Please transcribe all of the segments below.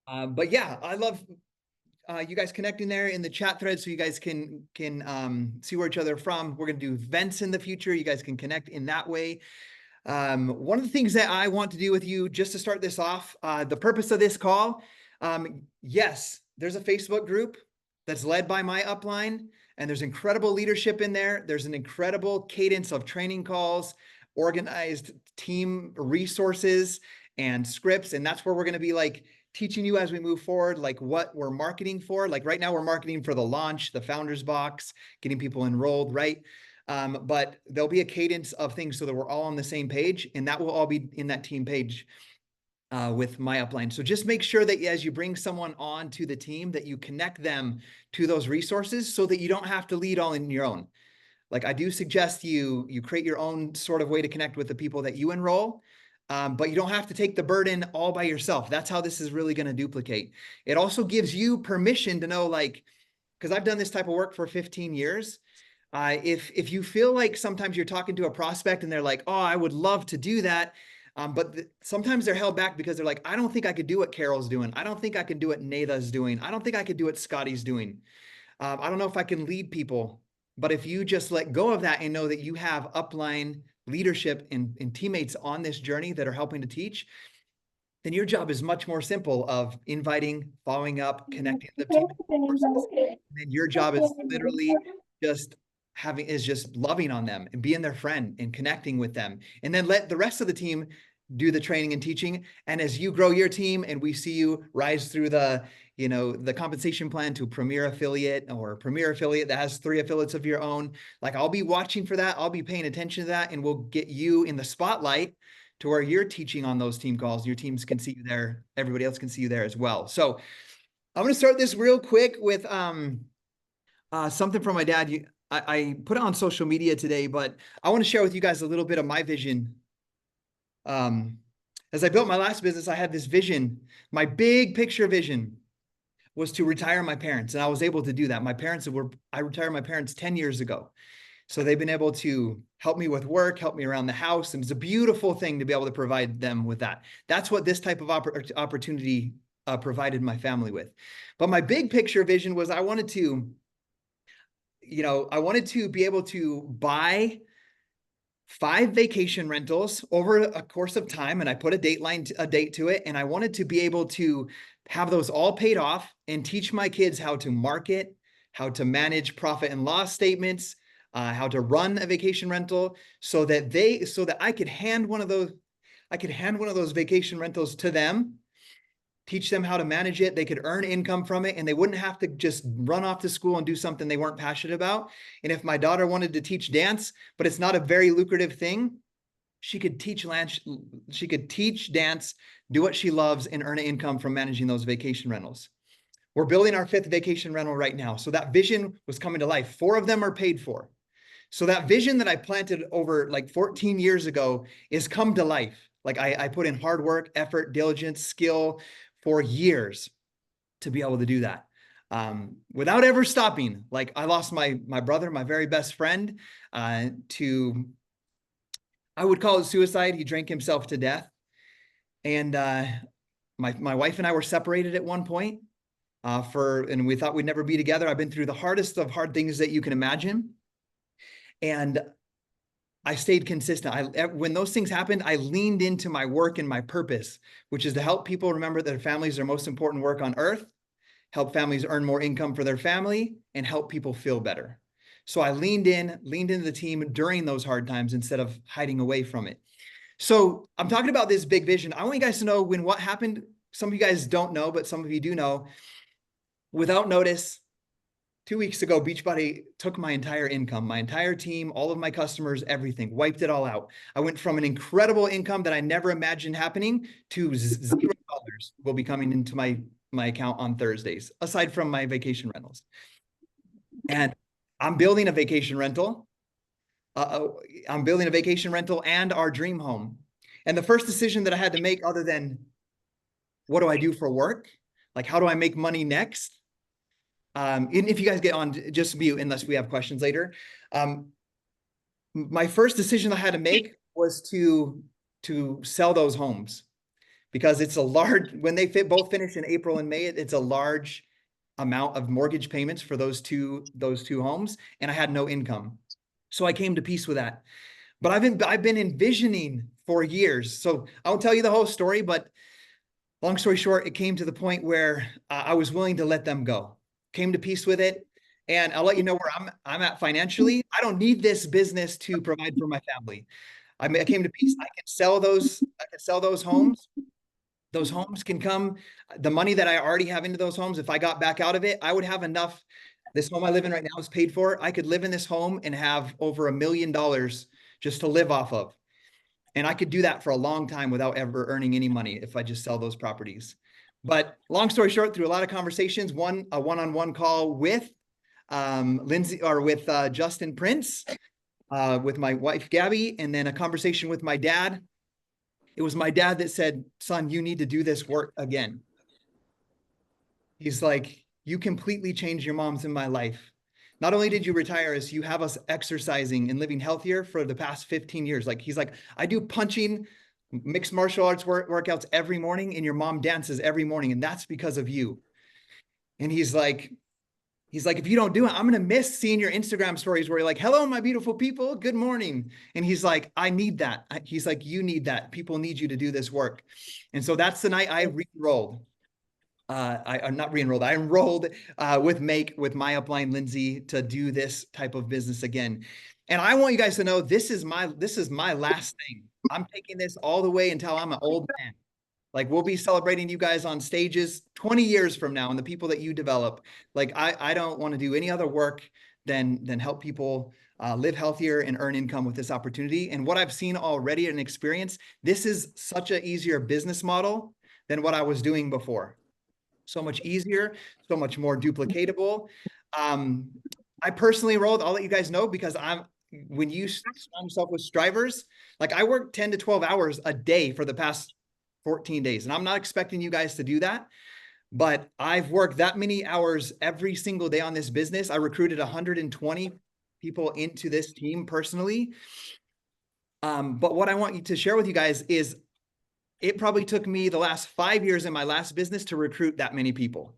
But yeah, I love you guys connecting there in the chat thread so you guys can see where each other are from. We're gonna do events in the future. You guys can connect in that way. One of the things that I want to do with you, just to start this off, the purpose of this call, yes, there's a Facebook group that's led by my upline, and there's incredible leadership in there. There's an incredible cadence of training calls, organized team resources, and scripts, and that's where we're going to be like teaching you as we move forward, like what we're marketing for. Like right now, we're marketing for the launch, the founders box, getting people enrolled, right? But there'll be a cadence of things so that we're all on the same page, and that will all be in that team page with my upline. So just make sure that as you bring someone on to the team, that you connect them to those resources so that you don't have to lead all in your own. Like I do suggest you create your own sort of way to connect with the people that you enroll. But you don't have to take the burden all by yourself. That's how this is really going to duplicate. It also gives you permission to know, like, because I've done this type of work for 15 years. If you feel like sometimes you're talking to a prospect and they're like, oh, I would love to do that. But sometimes they're held back because they're like, I don't think I could do what Carol's doing. I don't think I could do what Natha's doing. I don't think I could do what Scotty's doing. I don't know if I can lead people. But if you just let go of that and know that you have upline leadership and teammates on this journey that are helping to teach, then your job is much more simple of inviting, following up, connecting the team resources. And then your job is literally just just loving on them and being their friend and connecting with them. And then let the rest of the team do the training and teaching. And as you grow your team and we see you rise through the compensation plan to premier affiliate or premier affiliate that has 3 affiliates of your own, like I'll be watching for that. I'll be paying attention to that, and we'll get you in the spotlight to where you're teaching on those team calls. Your teams can see you there. Everybody else can see you there as well. So I'm going to start this real quick with something from my dad. I put it on social media today, but I want to share with you guys a little bit of my vision. As I built my last business, I had this vision. My big picture vision was to retire my parents, and I was able to do that. I retired my parents 10 years ago. So they've been able to help me with work, help me around the house. And it's a beautiful thing to be able to provide them with that. That's what this type of opportunity provided my family with. But my big picture vision was I wanted to be able to buy 5 vacation rentals over a course of time. And I put a date to it. And I wanted to be able to have those all paid off and teach my kids how to market, how to manage profit and loss statements, how to run a vacation rental, so that I could hand one of those vacation rentals to them, teach them how to manage it. They could earn income from it, and they wouldn't have to just run off to school and do something they weren't passionate about. And if my daughter wanted to teach dance, but it's not a very lucrative thing, she could teach dance, do what she loves, and earn an income from managing those vacation rentals. We're building our 5th vacation rental right now. So that vision was coming to life. 4 of them are paid for. So that vision that I planted over like 14 years ago is come to life. Like I put in hard work, effort, diligence, skill for years to be able to do that. Without ever stopping. Like I lost my brother, my very best friend, to, I would call it suicide. He drank himself to death. And my wife and I were separated at one point and we thought we'd never be together. I've been through the hardest of hard things that you can imagine. And I stayed consistent. When those things happened, I leaned into my work and my purpose, which is to help people remember that their families are their most important work on earth, help families earn more income for their family, and help people feel better. So I leaned into the team during those hard times instead of hiding away from it. So I'm talking about this big vision. I want you guys to know what happened. Some of you guys don't know, but some of you do know. Without notice, 2 weeks ago, Beachbody took my entire income, my entire team, all of my customers, everything, wiped it all out. I went from an incredible income that I never imagined happening to $0 will be coming into my account on Thursdays, aside from my vacation rentals. And I'm building a vacation rental. I'm building a vacation rental and our dream home. And the first decision that I had to make, other than what do I do for work? Like, how do I make money next? And if you guys get on, just mute unless we have questions later. My first decision I had to make was to sell those homes, because it's a large, when they both finish in April and May, it's a large amount of mortgage payments for those two homes, and I had no income. So I came to peace with that. But I've been envisioning for years. So I won't tell you the whole story, but long story short, it came to the point where I was willing to let them go. Came to peace with it. And I'll let you know where I'm at financially. I don't need this business to provide for my family. I came to peace. I can sell those homes. Those homes can come. The money that I already have into those homes, if I got back out of it, I would have enough. This home I live in right now is paid for. I could live in this home and have over $1 million just to live off of. And I could do that for a long time without ever earning any money if I just sell those properties. But long story short, through a lot of conversations, a one-on-one call with Lindsay, or with Justin Prince, with my wife, Gabby, and then a conversation with my dad. It was my dad that said, son, you need to do this work again. He's like, you completely changed your mom's in my life. Not only did you retire us, you have us exercising and living healthier for the past 15 years. Like, he's like, I do punching, mixed martial arts workouts every morning, and your mom dances every morning, and that's because of you. And he's like, if you don't do it, I'm going to miss seeing your Instagram stories where you're like, hello, my beautiful people, good morning. And he's like, I need that. He's like, you need that. People need you to do this work. And so that's the night I re-enrolled. I'm not re-enrolled. I enrolled with my upline Lindsay to do this type of business again. And I want you guys to know this is my last thing. I'm taking this all the way until I'm an old man. Like, we'll be celebrating you guys on stages 20 years from now and the people that you develop. Like, I don't want to do any other work than help people live healthier and earn income with this opportunity. And what I've seen already and experienced, this is such an easier business model than what I was doing before. So much easier, so much more duplicatable. I personally enrolled, I'll let you guys know, because when you surround yourself with strivers, like, I work 10 to 12 hours a day for the past 14 days. And I'm not expecting you guys to do that, but I've worked that many hours every single day on this business. I recruited 120 people into this team personally. But what I want you to share with you guys is it probably took me the last 5 years in my last business to recruit that many people.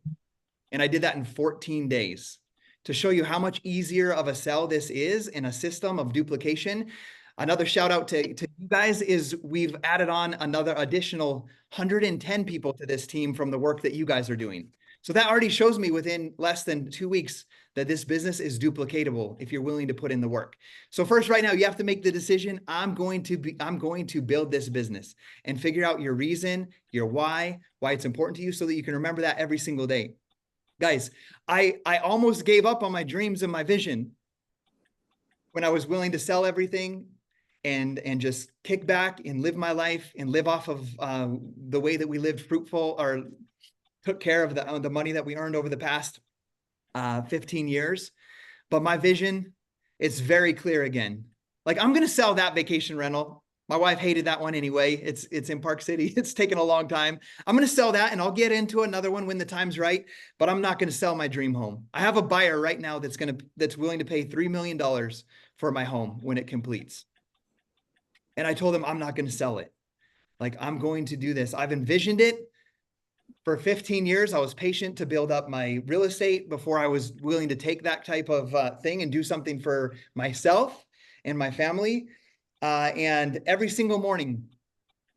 And I did that in 14 days to show you how much easier of a sell this is in a system of duplication. Another shout out to you guys is we've added on another additional 110 people to this team from the work that you guys are doing. So that already shows me within less than 2 weeks that this business is duplicatable if you're willing to put in the work. So first, right now, you have to make the decision. I'm going to build this business and figure out your reason, your why it's important to you, so that you can remember that every single day. Guys, I almost gave up on my dreams and my vision when I was willing to sell everything and just kick back and live my life and live off of the way that we lived fruitful, or took care of the money that we earned over the past 15 years. But my vision, it's very clear again. Like, I'm going to sell that vacation rental. My wife hated that one anyway. It's in Park City. It's taken a long time. I'm going to sell that, and I'll get into another one when the time's right, but I'm not going to sell my dream home. I have a buyer right now that's willing to pay $3 million for my home when it completes. And I told him I'm not going to sell it. Like, I'm going to do this. I've envisioned it for 15 years. I was patient to build up my real estate before I was willing to take that type of thing and do something for myself and my family. And every single morning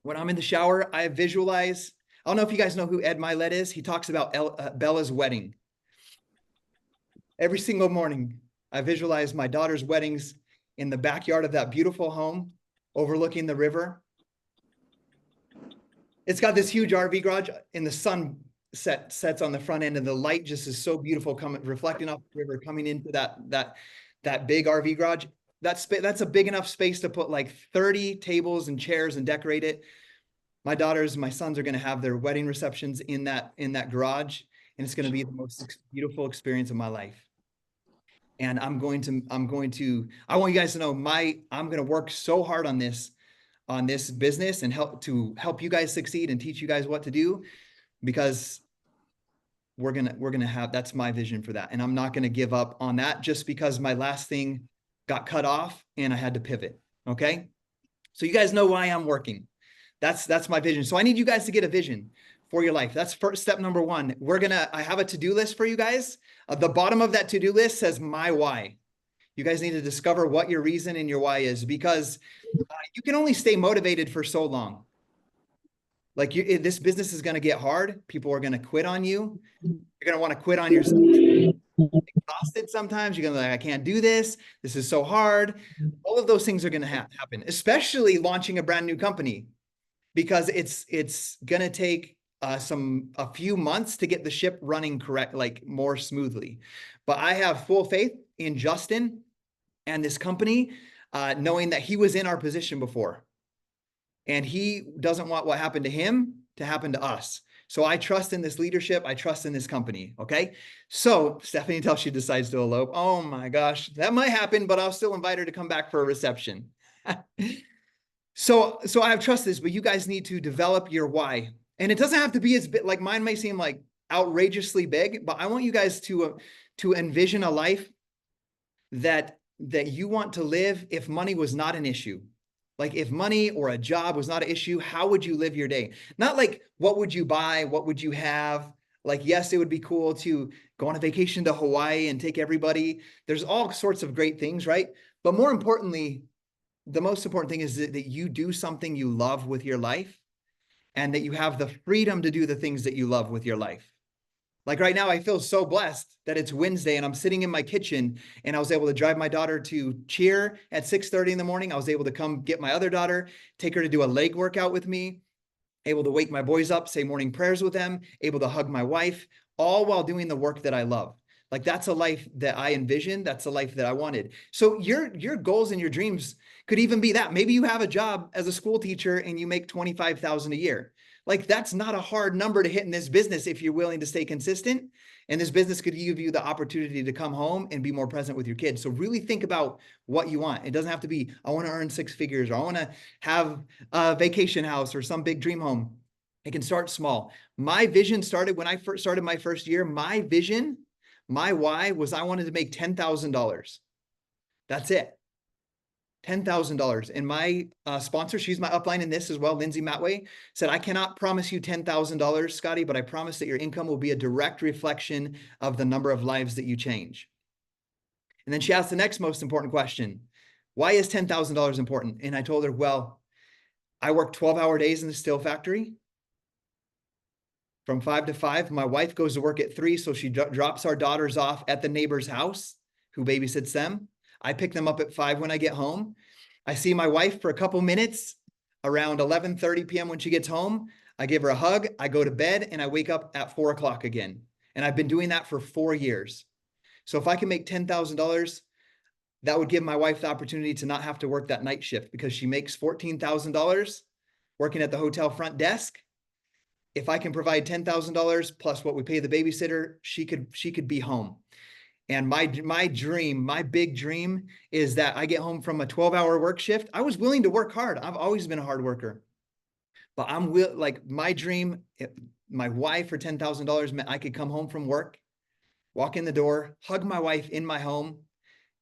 when I'm in the shower, I visualize. I don't know if you guys know who Ed Milet is. He talks about Bella's wedding. Every single morning, I visualize my daughter's weddings in the backyard of that beautiful home overlooking the river. It's got this huge RV garage, and the sun sets on the front end, and the light just is so beautiful, reflecting off the river, coming into that big RV garage. That's a big enough space to put like 30 tables and chairs and decorate it. My sons are going to have their wedding receptions in that garage, and it's going to be the most beautiful experience of my life. And I want you guys to know I'm going to work so hard on this business and help you guys succeed and teach you guys what to do, because we're going to have, that's my vision for that. And I'm not going to give up on that just because my last thing got cut off and I had to pivot. Okay. So you guys know why I'm working. That's my vision. So I need you guys to get a vision for your life. That's first step number one. I have a to-do list for you guys. At the bottom of that to-do list says my why. You guys need to discover what your reason and your why is, because you can only stay motivated for so long. Like this business is going to get hard. People are going to quit on you. You're going to want to quit on yourself. Exhausted sometimes. You're going to be like, I can't do this. This is so hard. All of those things are going to happen, especially launching a brand new company, because it's going to take a few months to get the ship running correct, like more smoothly. But I have full faith in Justin and this company, knowing that he was in our position before. And he doesn't want what happened to him to happen to us. So I trust in this leadership. I trust in this company. Okay. So Stephanie, until she decides to elope, oh my gosh, that might happen, but I'll still invite her to come back for a reception. So I have trust this, but you guys need to develop your why. And it doesn't have to be as big, like mine may seem like outrageously big, but I want you guys to envision a life that you want to live if money was not an issue. Like if money or a job was not an issue, how would you live your day? Not like, what would you buy? What would you have? Like, yes, it would be cool to go on a vacation to Hawaii and take everybody. There's all sorts of great things, right? But more importantly, the most important thing is that you do something you love with your life, and that you have the freedom to do the things that you love with your life. Like right now, I feel so blessed that it's Wednesday and I'm sitting in my kitchen and I was able to drive my daughter to cheer at 6:30 in the morning. I was able to come get my other daughter, take her to do a leg workout with me, able to wake my boys up, say morning prayers with them, able to hug my wife, all while doing the work that I love. Like that's a life that I envisioned. That's a life that I wanted. So your goals and your dreams could even be that. Maybe you have a job as a school teacher and you make $25,000 a year. Like that's not a hard number to hit in this business if you're willing to stay consistent. And this business could give you the opportunity to come home and be more present with your kids. So really think about what you want. It doesn't have to be, I want to earn 6 figures, or I want to have a vacation house or some big dream home. It can start small. My vision started when I first started my first year. My vision, my why was I wanted to make $10,000. That's it. $10,000. And my sponsor, she's my upline in this as well, Lindsay Matway, said, I cannot promise you $10,000, Scotty, but I promise that your income will be a direct reflection of the number of lives that you change. And then she asked the next most important question. Why is $10,000 important? And I told her, well, I work 12-hour days in the steel factory from 5 to 5. My wife goes to work at 3. So she drops our daughters off at the neighbor's house who babysits them. I pick them up at 5 when I get home. I see my wife for a couple minutes around 11:30 p.m. when she gets home. I give her a hug. I go to bed and I wake up at 4 o'clock again. And I've been doing that for 4 years. So if I can make $10,000, that would give my wife the opportunity to not have to work that night shift, because she makes $14,000 working at the hotel front desk. If I can provide $10,000 plus what we pay the babysitter, she could be home. And my dream, my big dream is that I get home from a 12-hour work shift. I was willing to work hard. I've always been a hard worker. But like my dream, my wife for $10,000 meant I could come home from work, walk in the door, hug my wife in my home,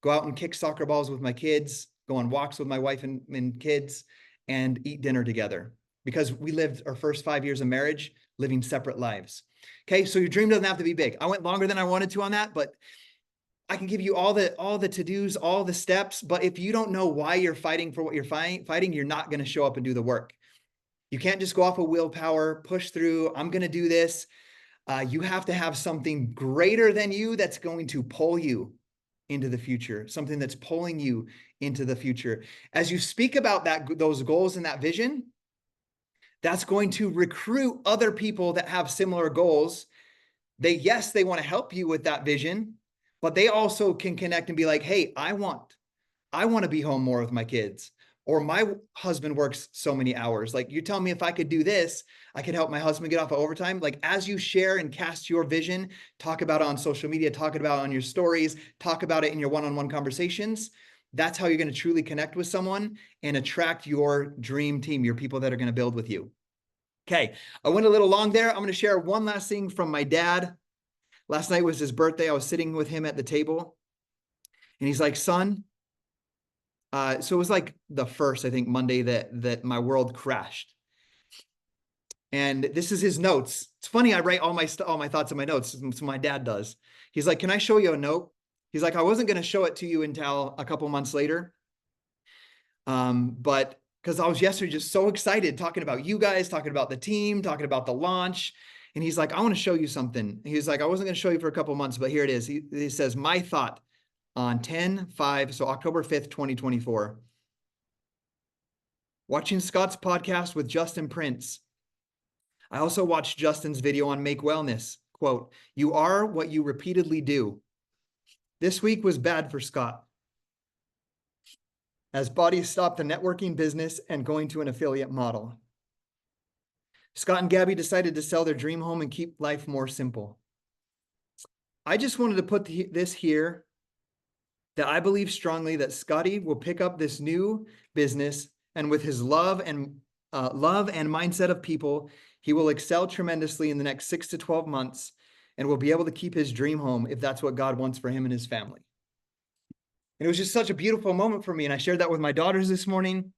go out and kick soccer balls with my kids, go on walks with my wife and kids, and eat dinner together. Because we lived our first 5 years of marriage living separate lives. Okay, so your dream doesn't have to be big. I went longer than I wanted to on that, but I can give you all the to-dos, all the steps, but if you don't know why you're fighting for what you're fighting, you're not going to show up and do the work. You can't just go off of willpower, push through, I'm going to do this. You have to have something greater than you that's going to pull you into the future, something that's pulling you into the future. As you speak about those goals and that vision, that's going to recruit other people that have similar goals. They want to help you with that vision, but they also can connect and be like, hey, I want to be home more with my kids, or my husband works so many hours. Like, you tell me if I could do this, I could help my husband get off of overtime. Like, as you share and cast your vision, talk about it on social media, talk about it on your stories, talk about it in your one-on-one conversations. That's how you're going to truly connect with someone and attract your dream team, your people that are going to build with you. Okay, I went a little long there. I'm going to share one last thing from my dad. Last night was his birthday. I was sitting with him at the table and he's like, son, so it was like the first, I think, Monday that my world crashed. And this is his notes. It's funny, I write all my thoughts in my notes. So my dad does. He's like, can I show you a note? He's like, I wasn't going to show it to you until a couple months later. But because I was yesterday just so excited talking about you guys, talking about the team, talking about the launch. And he's like, I want to show you something. He's like, I wasn't going to show you for a couple months, but here it is. He says, my thought on 10/5, so October 5th, 2024. Watching Scott's podcast with Justin Prince. I also watched Justin's video on Make Wellness. Quote, you are what you repeatedly do. This week was bad for Scott, as Body stopped the networking business and going to an affiliate model. Scott and Gabby decided to sell their dream home and keep life more simple. I just wanted to put this here, that I believe strongly that Scotty will pick up this new business, and with his love and mindset of people, he will excel tremendously in the next 6 to 12 months and will be able to keep his dream home if that's what God wants for him and his family. And it was just such a beautiful moment for me. And I shared that with my daughters this morning.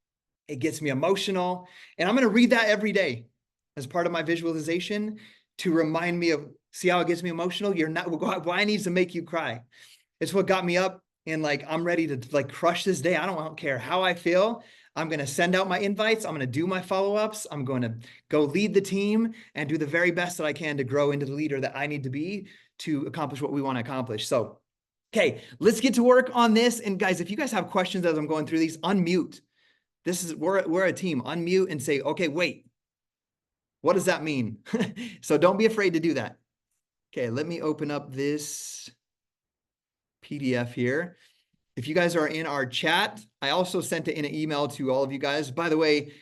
It gets me emotional. And I'm going to read that every day as part of my visualization to remind me of, see how it gets me emotional? You're not, why needs to make you cry? It's what got me up and like, I'm ready to like crush this day. I don't care how I feel. I'm going to send out my invites. I'm going to do my follow-ups. I'm going to go lead the team and do the very best that I can to grow into the leader that I need to be to accomplish what we want to accomplish. So, okay, let's get to work on this. And guys, if you guys have questions as I'm going through these, unmute. We're a team. Unmute and say, okay, wait, what does that mean? So don't be afraid to do that. Okay, let me open up this PDF here. If you guys are in our chat, I also sent it in an email to all of you guys. By the way,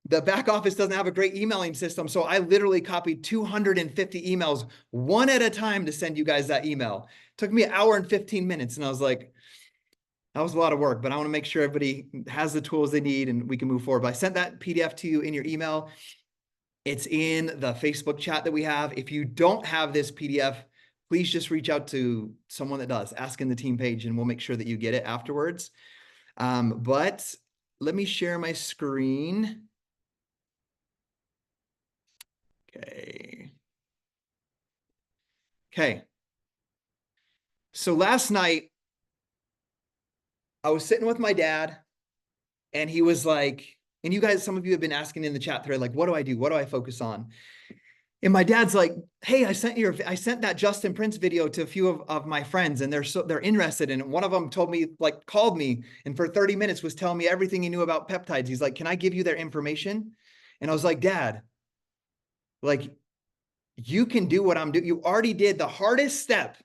the back office doesn't have a great emailing system, so I literally copied 250 emails one at a time to send you guys that email. It took me an hour and 15 minutes, and I was like, that was a lot of work, but I want to make sure everybody has the tools they need and we can move forward. But I sent that PDF to you in your email. It's in the Facebook chat that we have. If you don't have this PDF, please just reach out to someone that does. Ask in the team page, and we'll make sure that you get it afterwards. But let me share my screen. Okay. So last night, I was sitting with my dad, and he was like, and you guys, some of you have been asking in the chat thread, like, what do I do? What do I focus on? And my dad's like, hey, I sent that Justin Prince video to a few of my friends, and they're interested in it. One of them told me, like, called me, and for 30 minutes was telling me everything he knew about peptides. He's like, can I give you their information? And I was like, Dad, like, you can do what I'm doing. You already did the hardest step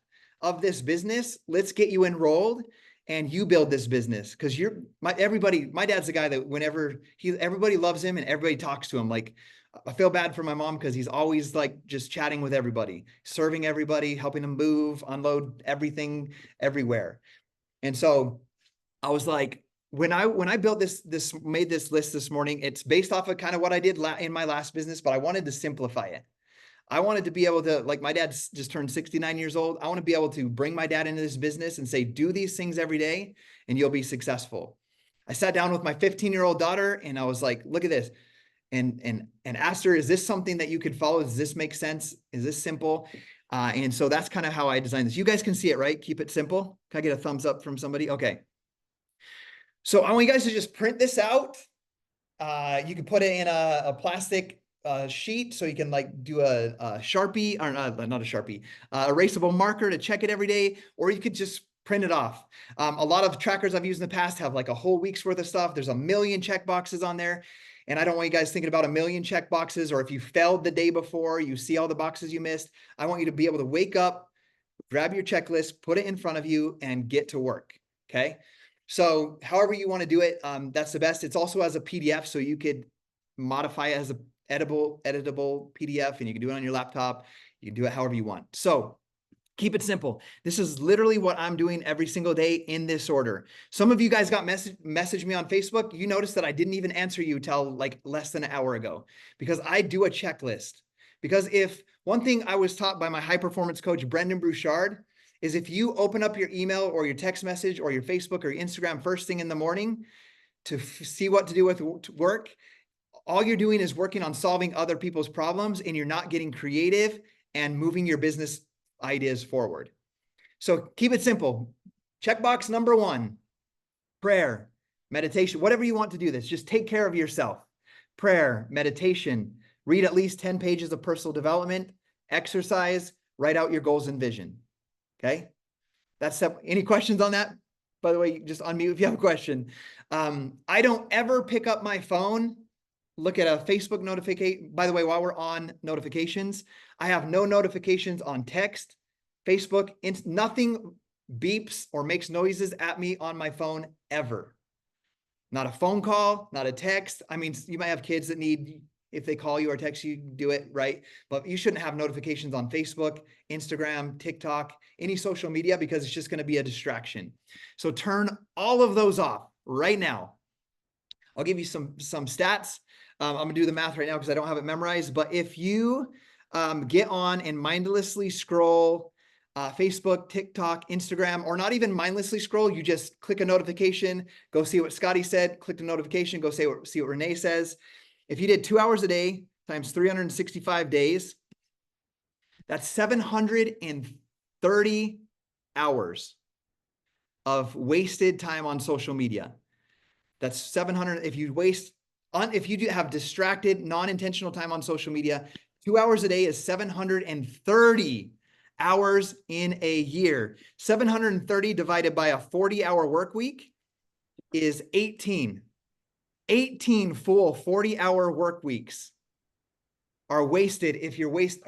of this business. Let's get you enrolled and you build this business. Cause my dad's the guy that whenever everybody loves him and everybody talks to him. Like, I feel bad for my mom because he's always like just chatting with everybody, serving everybody, helping them move, unload everything everywhere. And so I was like, when I built made this list this morning, it's based off of kind of what I did in my last business, but I wanted to simplify it. I wanted to be able to, like, my dad just turned 69 years old. I want to be able to bring my dad into this business and say, do these things every day and you'll be successful. I sat down with my 15-year-old daughter and I was like, look at this. And asked her, is this something that you could follow? Does this make sense? Is this simple? And so that's kind of how I designed this. You guys can see it, right? Keep it simple. Can I get a thumbs up from somebody? Okay. So I want you guys to just print this out. You can put it in a plastic sheet, so you can like do a Sharpie, or not a Sharpie, erasable marker to check it every day, or you could just print it off. A lot of trackers I've used in the past have like a whole week's worth of stuff. There's a million check boxes on there. And I don't want you guys thinking about a million check boxes, or if you failed the day before, you see all the boxes you missed. I want you to be able to wake up, grab your checklist, put it in front of you, and get to work. Okay. So however you want to do it, that's the best. It's also as a PDF, so you could modify it as a editable PDF, and you can do it on your laptop. You can do it however you want. So keep it simple. This is literally what I'm doing every single day in this order. Some of you guys got messaged me on Facebook. You noticed that I didn't even answer you till like less than an hour ago, because I do a checklist. Because if one thing I was taught by my high performance coach, Brendan Bouchard, is if you open up your email or your text message or your Facebook or your Instagram first thing in the morning to see what to do with work, all you're doing is working on solving other people's problems, and you're not getting creative and moving your business ideas forward. So keep it simple. Checkbox number 1, prayer, meditation, whatever you want to do this, just take care of yourself. Prayer, meditation, read at least 10 pages of personal development, exercise, write out your goals and vision. Okay. That's any questions on that? By the way, just unmute if you have a question. I don't ever pick up my phone, look at a Facebook notification. By the way, while we're on notifications, I have no notifications on text, Facebook, nothing beeps or makes noises at me on my phone ever. Not a phone call, not a text. I mean, you might have kids that need, if they call you or text you, do it, right? But you shouldn't have notifications on Facebook, Instagram, TikTok, any social media, because it's just going to be a distraction. So turn all of those off right now. I'll give you some stats. I'm going to do the math right now because I don't have it memorized. But if you get on and mindlessly scroll Facebook, TikTok, Instagram, or not even mindlessly scroll, you just click a notification, go see what Scotty said, click the notification, go see what Renee says. If you did 2 hours a day times 365 days, that's 730 hours of wasted time on social media. That's 700. If you have distracted, non-intentional time on social media, 2 hours a day is 730 hours in a year. 730 divided by a 40-hour work week is 18. 18 full 40-hour work weeks are wasted if you're wasting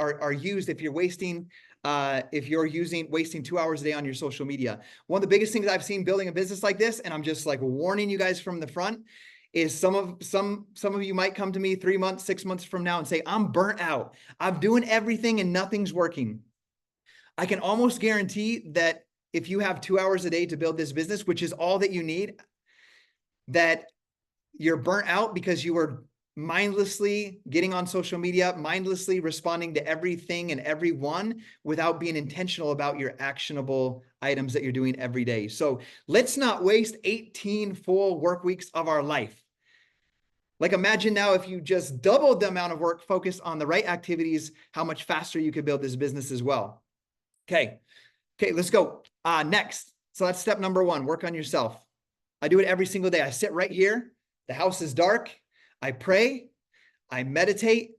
2 hours a day on your social media. One of the biggest things I've seen building a business like this, and I'm just like warning you guys from the front, is some of you might come to me 3 months, 6 months from now and say, I'm burnt out. I'm doing everything and nothing's working. I can almost guarantee that if you have 2 hours a day to build this business, which is all that you need, that you're burnt out because you were mindlessly getting on social media, mindlessly responding to everything and everyone without being intentional about your actionable items that you're doing every day. So let's not waste 18 full work weeks of our life. Like, imagine now if you just doubled the amount of work focused on the right activities, how much faster you could build this business as well. Okay, let's go. Next. So that's step number 1, work on yourself. I do it every single day. I sit right here. The house is dark. I pray. I meditate.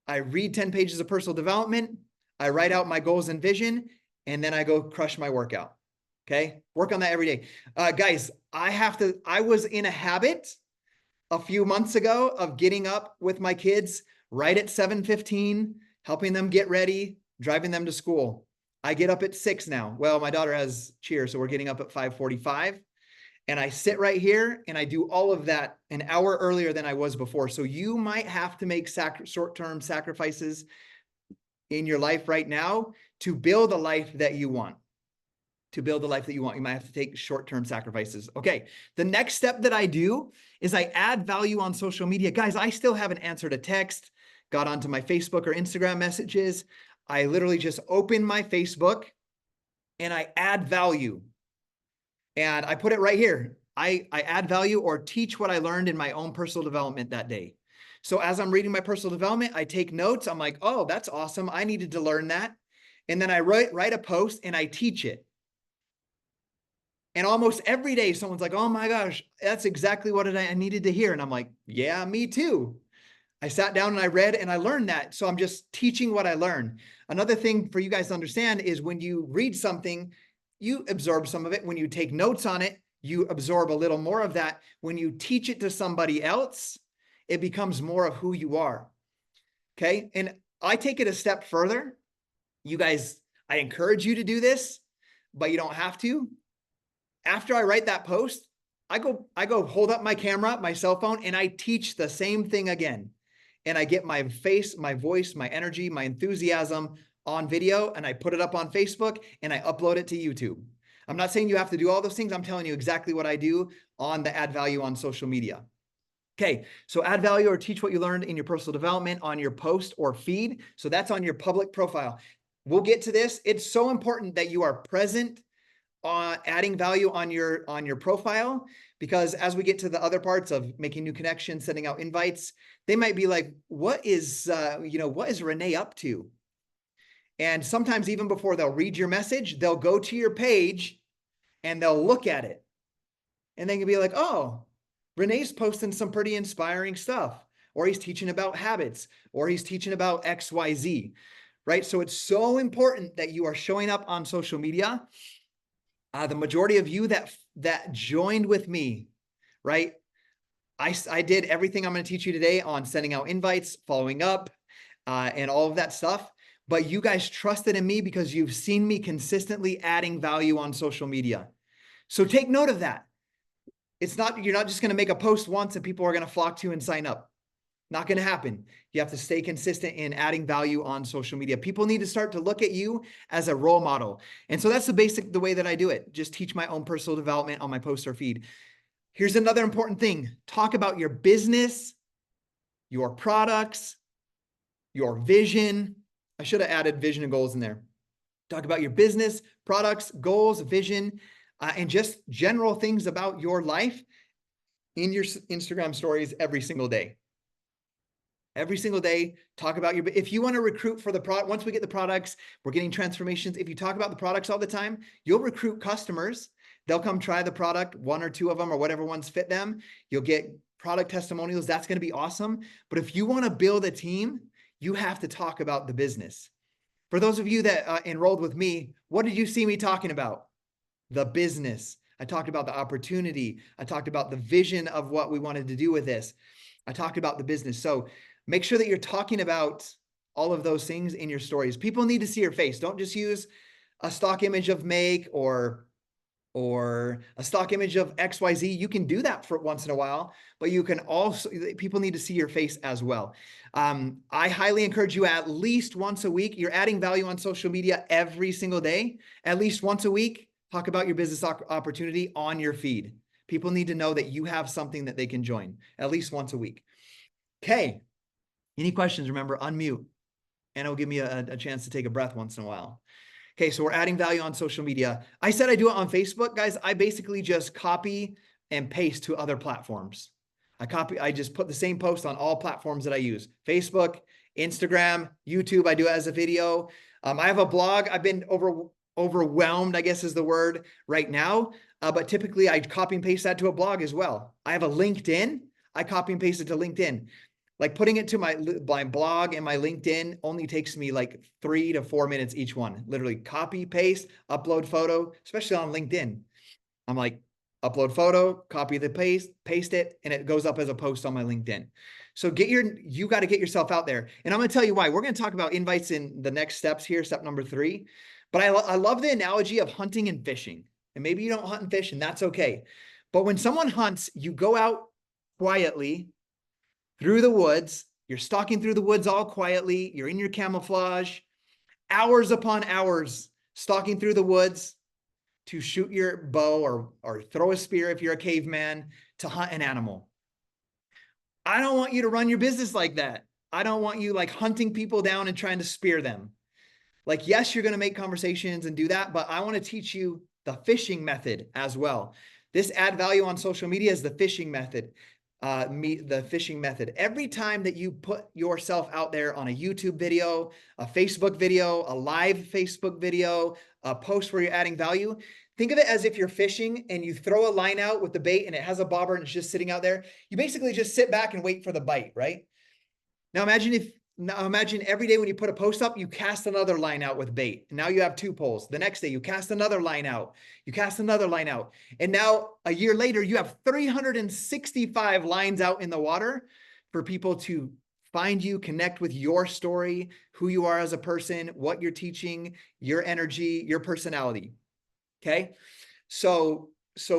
I read 10 pages of personal development. I write out my goals and vision, and then I go crush my workout. Okay, work on that every day. Guys, I was in a habit a few months ago of getting up with my kids right at 7:15, helping them get ready, driving them to school. I get up at 6 now. Well, my daughter has cheer, so we're getting up at 5:45. And I sit right here and I do all of that an hour earlier than I was before. So you might have to make short-term sacrifices in your life right now to build a life that you want. To build the life that you want, you might have to take short-term sacrifices. Okay, the next step that I do is I add value on social media. Guys, I still haven't answered a text, got onto my Facebook or Instagram messages. I literally just open my Facebook and I add value. And I put it right here. I add value or teach what I learned in my own personal development that day. So as I'm reading my personal development, I take notes. I'm like, oh, that's awesome. I needed to learn that. And then I write a post and I teach it. And almost every day, someone's like, oh my gosh, that's exactly what I needed to hear. And I'm like, yeah, me too. I sat down and I read and I learned that. So I'm just teaching what I learned. Another thing for you guys to understand is when you read something, you absorb some of it. When you take notes on it, you absorb a little more of that. When you teach it to somebody else, it becomes more of who you are. Okay. And I take it a step further. You guys, I encourage you to do this, but you don't have to. After I write that post, I go hold up my camera, my cell phone, and I teach the same thing again. And I get my face, my voice, my energy, my enthusiasm on video, and I put it up on Facebook and I upload it to YouTube. I'm not saying you have to do all those things. I'm telling you exactly what I do on the add value on social media. Okay, so add value or teach what you learned in your personal development on your post or feed. So that's on your public profile. We'll get to this. It's so important that you are present adding value on your profile, because as we get to the other parts of making new connections, sending out invites, they might be like, what is Renee up to? And sometimes even before they'll read your message, they'll go to your page and they'll look at it. And they can be like, oh, Renee's posting some pretty inspiring stuff, or he's teaching about habits, or he's teaching about XYZ, right? So it's so important that you are showing up on social media. The majority of you that joined with me, right? I did everything I'm going to teach you today on sending out invites, following up, and all of that stuff. But you guys trusted in me because you've seen me consistently adding value on social media. So take note of that. You're not just going to make a post once and people are going to flock to you and sign up. Not going to happen. You have to stay consistent in adding value on social media. People need to start to look at you as a role model. And so that's the way that I do it. Just teach my own personal development on my poster feed. Here's another important thing. Talk about your business, your products, your vision. I should have added vision and goals in there. Talk about your business, products, goals, vision, and just general things about your life in your Instagram stories every single day. Every single day, talk about if you want to recruit for the product, once we get the products, we're getting transformations. If you talk about the products all the time, you'll recruit customers. They'll come try the product, one or two of them, or whatever ones fit them. You'll get product testimonials. That's going to be awesome. But if you want to build a team, you have to talk about the business. For those of you that enrolled with me, what did you see me talking about? The business. I talked about the opportunity. I talked about the vision of what we wanted to do with this. I talked about the business. So make sure that you're talking about all of those things in your stories. People need to see your face. Don't just use a stock image of Make or a stock image of XYZ. You can do that for once in a while, but you can also, people need to see your face as well. I highly encourage you at least once a week. You're adding value on social media every single day. At least once a week, talk about your business opportunity on your feed. People need to know that you have something that they can join at least once a week. Okay. Any questions? Remember, unmute, and it'll give me a chance to take a breath once in a while. Okay, so we're adding value on social media. I said I do it on Facebook, guys. I basically just copy and paste to other platforms. I just put the same post on all platforms that I use. Facebook, Instagram, YouTube, I do it as a video. I have a blog. I've been overwhelmed, I guess is the word right now. But typically I copy and paste that to a blog as well. I have a LinkedIn. I copy and paste it to LinkedIn. Like putting it to my blog and my LinkedIn only takes me like 3 to 4 minutes each one. Literally copy, paste, upload photo, especially on LinkedIn. I'm like, upload photo, copy the paste it, and it goes up as a post on my LinkedIn. So you got to get yourself out there. And I'm going to tell you why. We're going to talk about invites in the next steps here, step number 3. But I love the analogy of hunting and fishing. And maybe you don't hunt and fish, and that's okay. But when someone hunts, you go out quietly through the woods. You're stalking through the woods all quietly. You're in your camouflage, hours upon hours stalking through the woods to shoot your bow or throw a spear if you're a caveman to hunt an animal. I don't want you to run your business like that. I don't want you like hunting people down and trying to spear them. Like, yes, you're going to make conversations and do that, but I want to teach you the fishing method as well. This add value on social media is the fishing method. The fishing method. Every time that you put yourself out there on a YouTube video, a Facebook video, a live Facebook video, a post where you're adding value, think of it as if you're fishing and you throw a line out with the bait and it has a bobber and it's just sitting out there. You basically just sit back and wait for the bite, right? Now imagine every day when you put a post up, you cast another line out with bait. And now you have 2 poles. The next day you cast another line out. You cast another line out. And now a year later, you have 365 lines out in the water for people to find you, connect with your story, who you are as a person, what you're teaching, your energy, your personality. Okay. So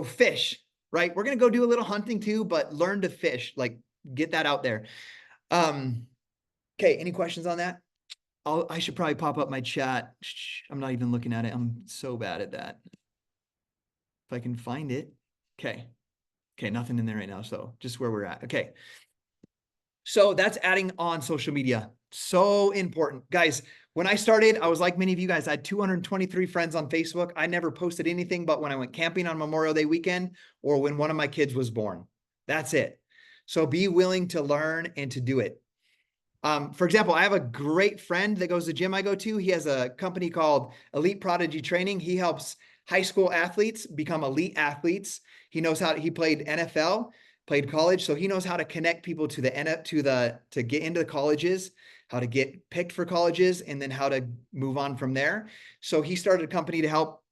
fish, right? We're going to go do a little hunting too, but learn to fish, like get that out there. Okay. Any questions on that? I should probably pop up my chat. I'm not even looking at it. I'm so bad at that. If I can find it. Okay. Okay. Nothing in there right now. So just where we're at. Okay. So that's adding on social media. So important. Guys, when I started, I was like many of you guys, I had 223 friends on Facebook. I never posted anything but when I went camping on Memorial Day weekend or when one of my kids was born. That's it. So be willing to learn and to do it. For example, I have a great friend that goes to the gym I go to. He has a company called Elite Prodigy Training. He helps high school athletes become elite athletes. He knows how he played NFL, played college, so he knows how to connect people to to get into the colleges, how to get picked for colleges, and then how to move on from there. So he started a company to help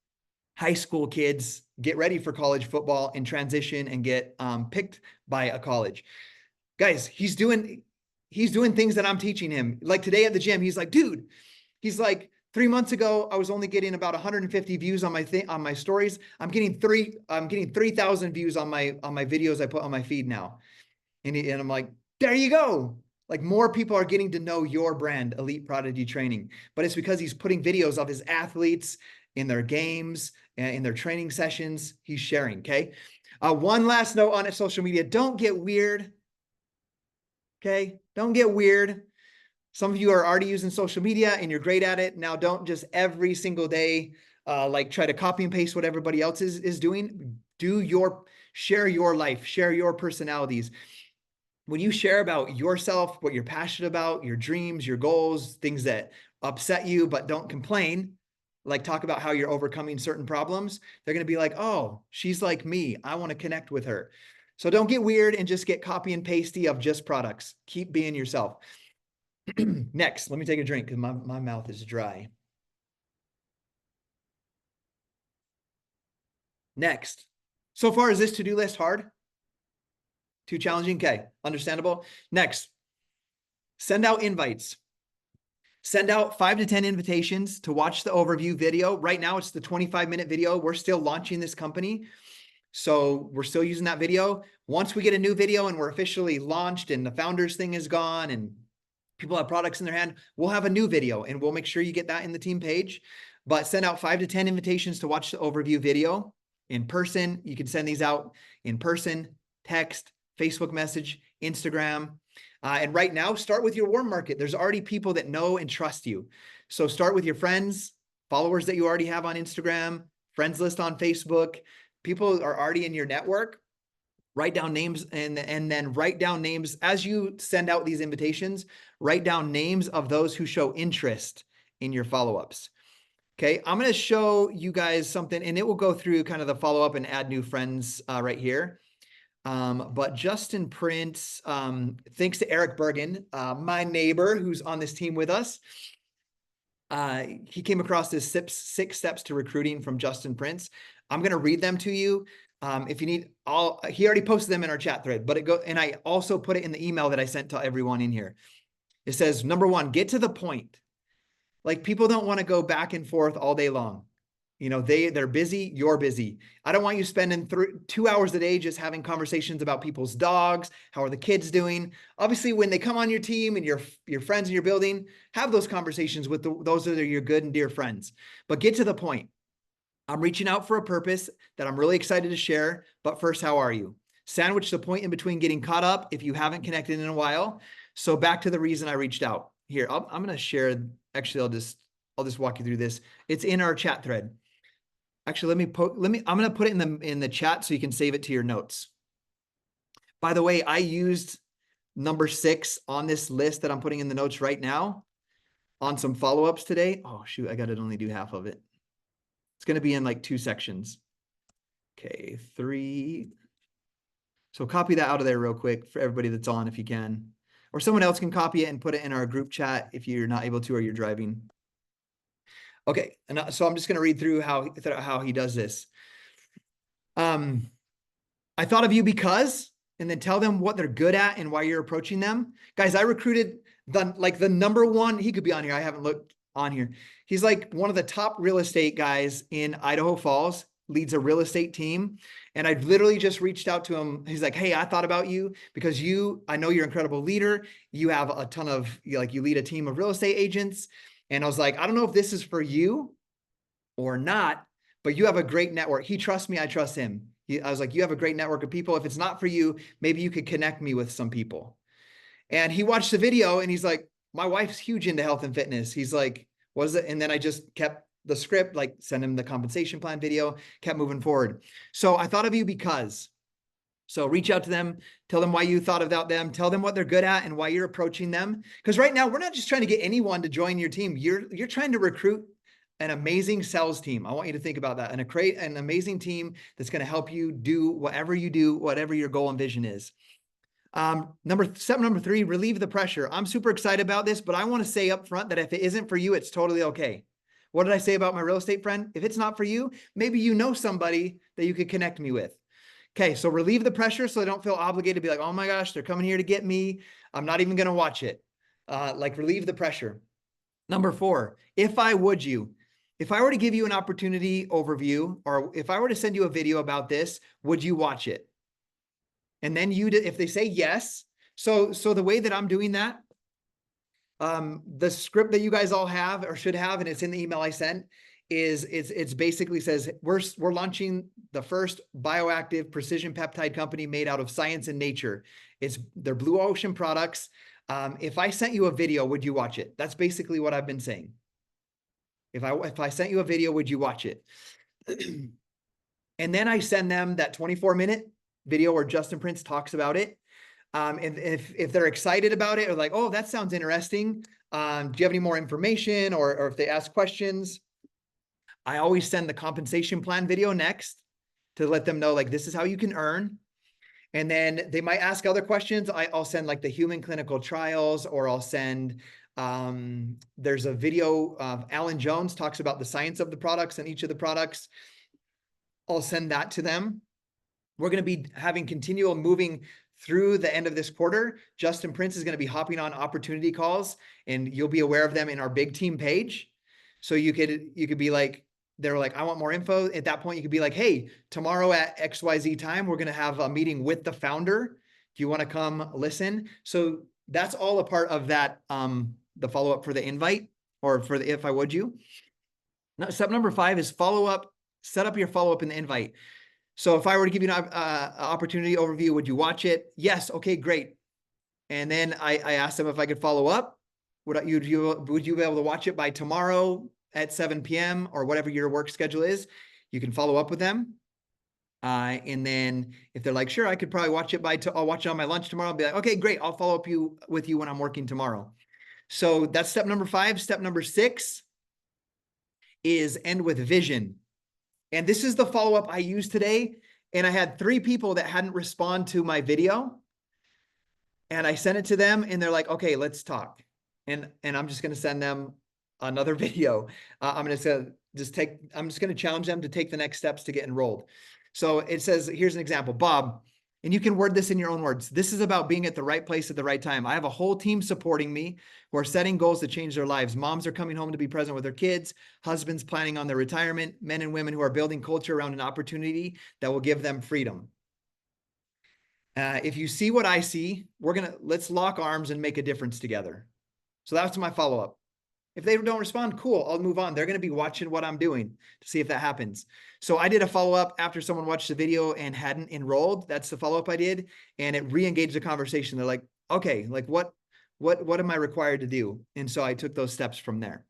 high school kids get ready for college football and transition and get picked by a college. Guys, he's doing things that I'm teaching him. Like today at the gym, he's like, dude, he's like, 3 months ago, I was only getting about 150 views on my stories. I'm getting 3,000 views on my videos I put on my feed now. And I'm like, there you go. Like more people are getting to know your brand, Elite Prodigy Training. But it's because he's putting videos of his athletes in their games, in their training sessions. He's sharing, okay? One last note on social media. Don't get weird. Okay? Don't get weird. Some of you are already using social media and you're great at it. Now, don't just every single day, like try to copy and paste what everybody else is doing. Share your life, share your personalities. When you share about yourself, what you're passionate about, your dreams, your goals, things that upset you, but don't complain, like talk about how you're overcoming certain problems, they're going to be like, oh, she's like me. I want to connect with her. So don't get weird and just get copy and pasty of just products. Keep being yourself. Next, let me take a drink because my mouth is dry. Next. So far, is this to-do list hard? Too challenging? Okay, understandable. Next, send out invites. Send out 5 to 10 invitations to watch the overview video. Right now, it's the 25-minute video. We're still launching this company, so we're still using that video. Once we get a new video and we're officially launched and the founders thing is gone and people have products in their hand, we'll have a new video and we'll make sure you get that in the team page. But send out 5 to 10 invitations to watch the overview video in person. You can send these out in person, text, Facebook message, Instagram. And right now, start with your warm market. There's already people that know and trust you. So start with your friends, followers that you already have on Instagram, friends list on Facebook. People are already in your network. Write down names and then write down names as you send out these invitations. Write down names of those who show interest in your follow-ups. Okay, I'm going to show you guys something, and it will go through kind of the follow-up and add new friends right here. But Justin Prince, thanks to Eric Bergen, my neighbor who's on this team with us. He came across this 6 steps to recruiting from Justin Prince. I'm going to read them to you. If you need he already posted them in our chat thread, but and I also put it in the email that I sent to everyone in here. It says, number 1, get to the point. Like people don't want to go back and forth all day long. You know, they're busy, you're busy. I don't want you spending 2 hours a day just having conversations about people's dogs. How are the kids doing? Obviously, when they come on your team and your friends in your building, have those conversations with those that are your good and dear friends. But get to the point. I'm reaching out for a purpose that I'm really excited to share. But first, how are you? Sandwich the point in between getting caught up if you haven't connected in a while. So back to the reason I reached out. Here, I'm going to share. Actually, I'll just walk you through this. It's in our chat thread. Actually, I'm going to put it in the chat so you can save it to your notes. By the way, I used number 6 on this list that I'm putting in the notes right now on some follow-ups today. Oh, shoot, I got to only do half of it. It's going to be in like 2 sections. Okay, 3. So copy that out of there real quick for everybody that's on if you can. Or someone else can copy it and put it in our group chat if you're not able to or you're driving. Okay, and so I'm just going to read through how he does this. I thought of you because, and then tell them what they're good at and why you're approaching them. Guys, I recruited the number 1, he could be on here. I haven't looked on here. He's like one of the top real estate guys in Idaho Falls, leads a real estate team. And I literally just reached out to him. He's like, hey, I thought about you because I know you're an incredible leader. You have a ton of, you lead a team of real estate agents. And I was like, I don't know if this is for you or not, but you have a great network. He trusts me. I trust him. I was like, you have a great network of people. If it's not for you, maybe you could connect me with some people. And he watched the video and he's like, my wife's huge into health and fitness. He's like, what is it? And then I just kept the script, like send him the compensation plan video, kept moving forward. So I thought of you because, so reach out to them, tell them why you thought about them, tell them what they're good at and why you're approaching them. Because right now we're not just trying to get anyone to join your team. You're trying to recruit an amazing sales team. I want you to think about that, and create an amazing team that's going to help you do, whatever your goal and vision is. Step number 3, relieve the pressure. I'm super excited about this, but I want to say up front that if it isn't for you, it's totally okay. What did I say about my real estate friend? If it's not for you, maybe you know somebody that you could connect me with. Okay, so relieve the pressure so I don't feel obligated to be like, oh my gosh, they're coming here to get me. I'm not even going to watch it. Like relieve the pressure. Number 4, if I were to give you an opportunity overview, or if I were to send you a video about this, would you watch it? And then if they say yes, so the way that I'm doing that, the script that you guys all have or should have, and it's in the email I sent, it's basically says we're launching the first bioactive precision peptide company made out of science and nature. They're blue ocean products. If I sent you a video, would you watch it? That's basically what I've been saying. If I sent you a video, would you watch it? And then I send them that 24-minute video where Justin Prince talks about it. And if they're excited about it or like, oh, that sounds interesting. Do you have any more information? Or if they ask questions, I always send the compensation plan video next to let them know, like, this is how you can earn. And then they might ask other questions. I'll send like the human clinical trials, or I'll send, there's a video of Alan Jones talks about the science of the products and each of the products. I'll send that to them. We're going to be having continual moving through the end of this quarter. Justin Prince is going to be hopping on opportunity calls, and you'll be aware of them in our big team page. So you could be like, they're like, I want more info. At that point, you could be like, hey, tomorrow at XYZ time, we're going to have a meeting with the founder. Do you want to come listen? So that's all a part of that, the follow-up for the invite, or for the if I would you. Now, step number 5 is follow-up. Set up your follow-up in the invite. So if I were to give you an opportunity overview, would you watch it? Yes. Okay, great. And then I asked them if I could follow up. Would you be able to watch it by tomorrow at 7 p.m. or whatever your work schedule is? You can follow up with them. And then if they're like, sure, I could probably watch it I'll watch it on my lunch tomorrow. I'll be like, okay, great. I'll follow up with you when I'm working tomorrow. So that's step number 5. Step number 6 is end with vision. And this is the follow-up I used today. And I had 3 people that hadn't responded to my video. And I sent it to them and they're like, okay, let's talk. And I'm just going to send them another video. I'm just going to challenge them to take the next steps to get enrolled. So it says, here's an example, Bob, and you can word this in your own words. This is about being at the right place at the right time. I have a whole team supporting me who are setting goals to change their lives. Moms are coming home to be present with their kids, husbands planning on their retirement, men and women who are building culture around an opportunity that will give them freedom. If you see what I see, let's lock arms and make a difference together. So that's my follow-up. If they don't respond, cool, I'll move on. They're going to be watching what I'm doing to see if that happens. So I did a follow-up after someone watched the video and hadn't enrolled. That's the follow-up I did. And it re-engaged the conversation. They're like, okay, like what am I required to do? And so I took those steps from there.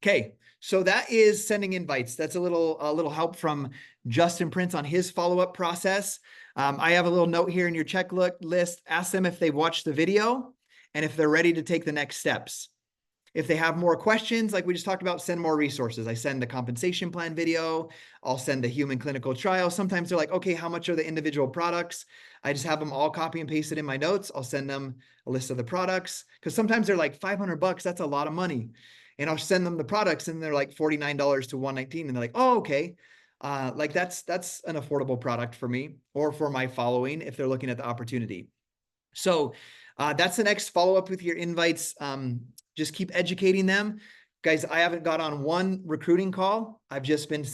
Okay, so that is sending invites. That's a little help from Justin Prince on his follow-up process. I have a little note here in your checklist. Ask them if they've watched the video and if they're ready to take the next steps. If they have more questions, like we just talked about, send more resources. I send the compensation plan video. I'll send the human clinical trial. Sometimes they're like, okay, how much are the individual products? I just have them all copy and paste it in my notes. I'll send them a list of the products, because sometimes they're like $500. That's a lot of money. And I'll send them the products and they're like $49 to $119. And they're like, oh, okay. Like that's an affordable product for me or for my following if they're looking at the opportunity. So that's the next follow-up with your invites. Just keep educating them. Guys, I haven't got on one recruiting call. I've just been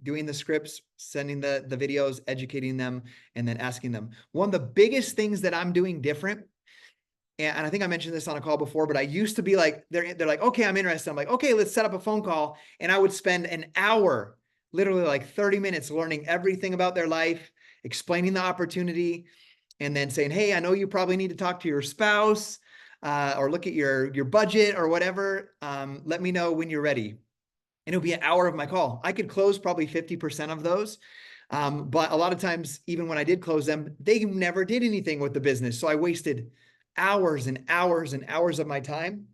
doing the scripts, sending the videos, educating them, and then asking them. One of the biggest things that I'm doing different, and I think I mentioned this on a call before, but I used to be like, they're like, okay, I'm interested. I'm like, okay, let's set up a phone call. And I would spend an hour, literally like 30 minutes learning everything about their life, explaining the opportunity, and then saying, hey, I know you probably need to talk to your spouse. or look at your budget or whatever, let me know when you're ready. And it'll be an hour of my call. I could close probably 50% of those. But a lot of times, even when I did close them, they never did anything with the business. So I wasted hours and hours and hours of my time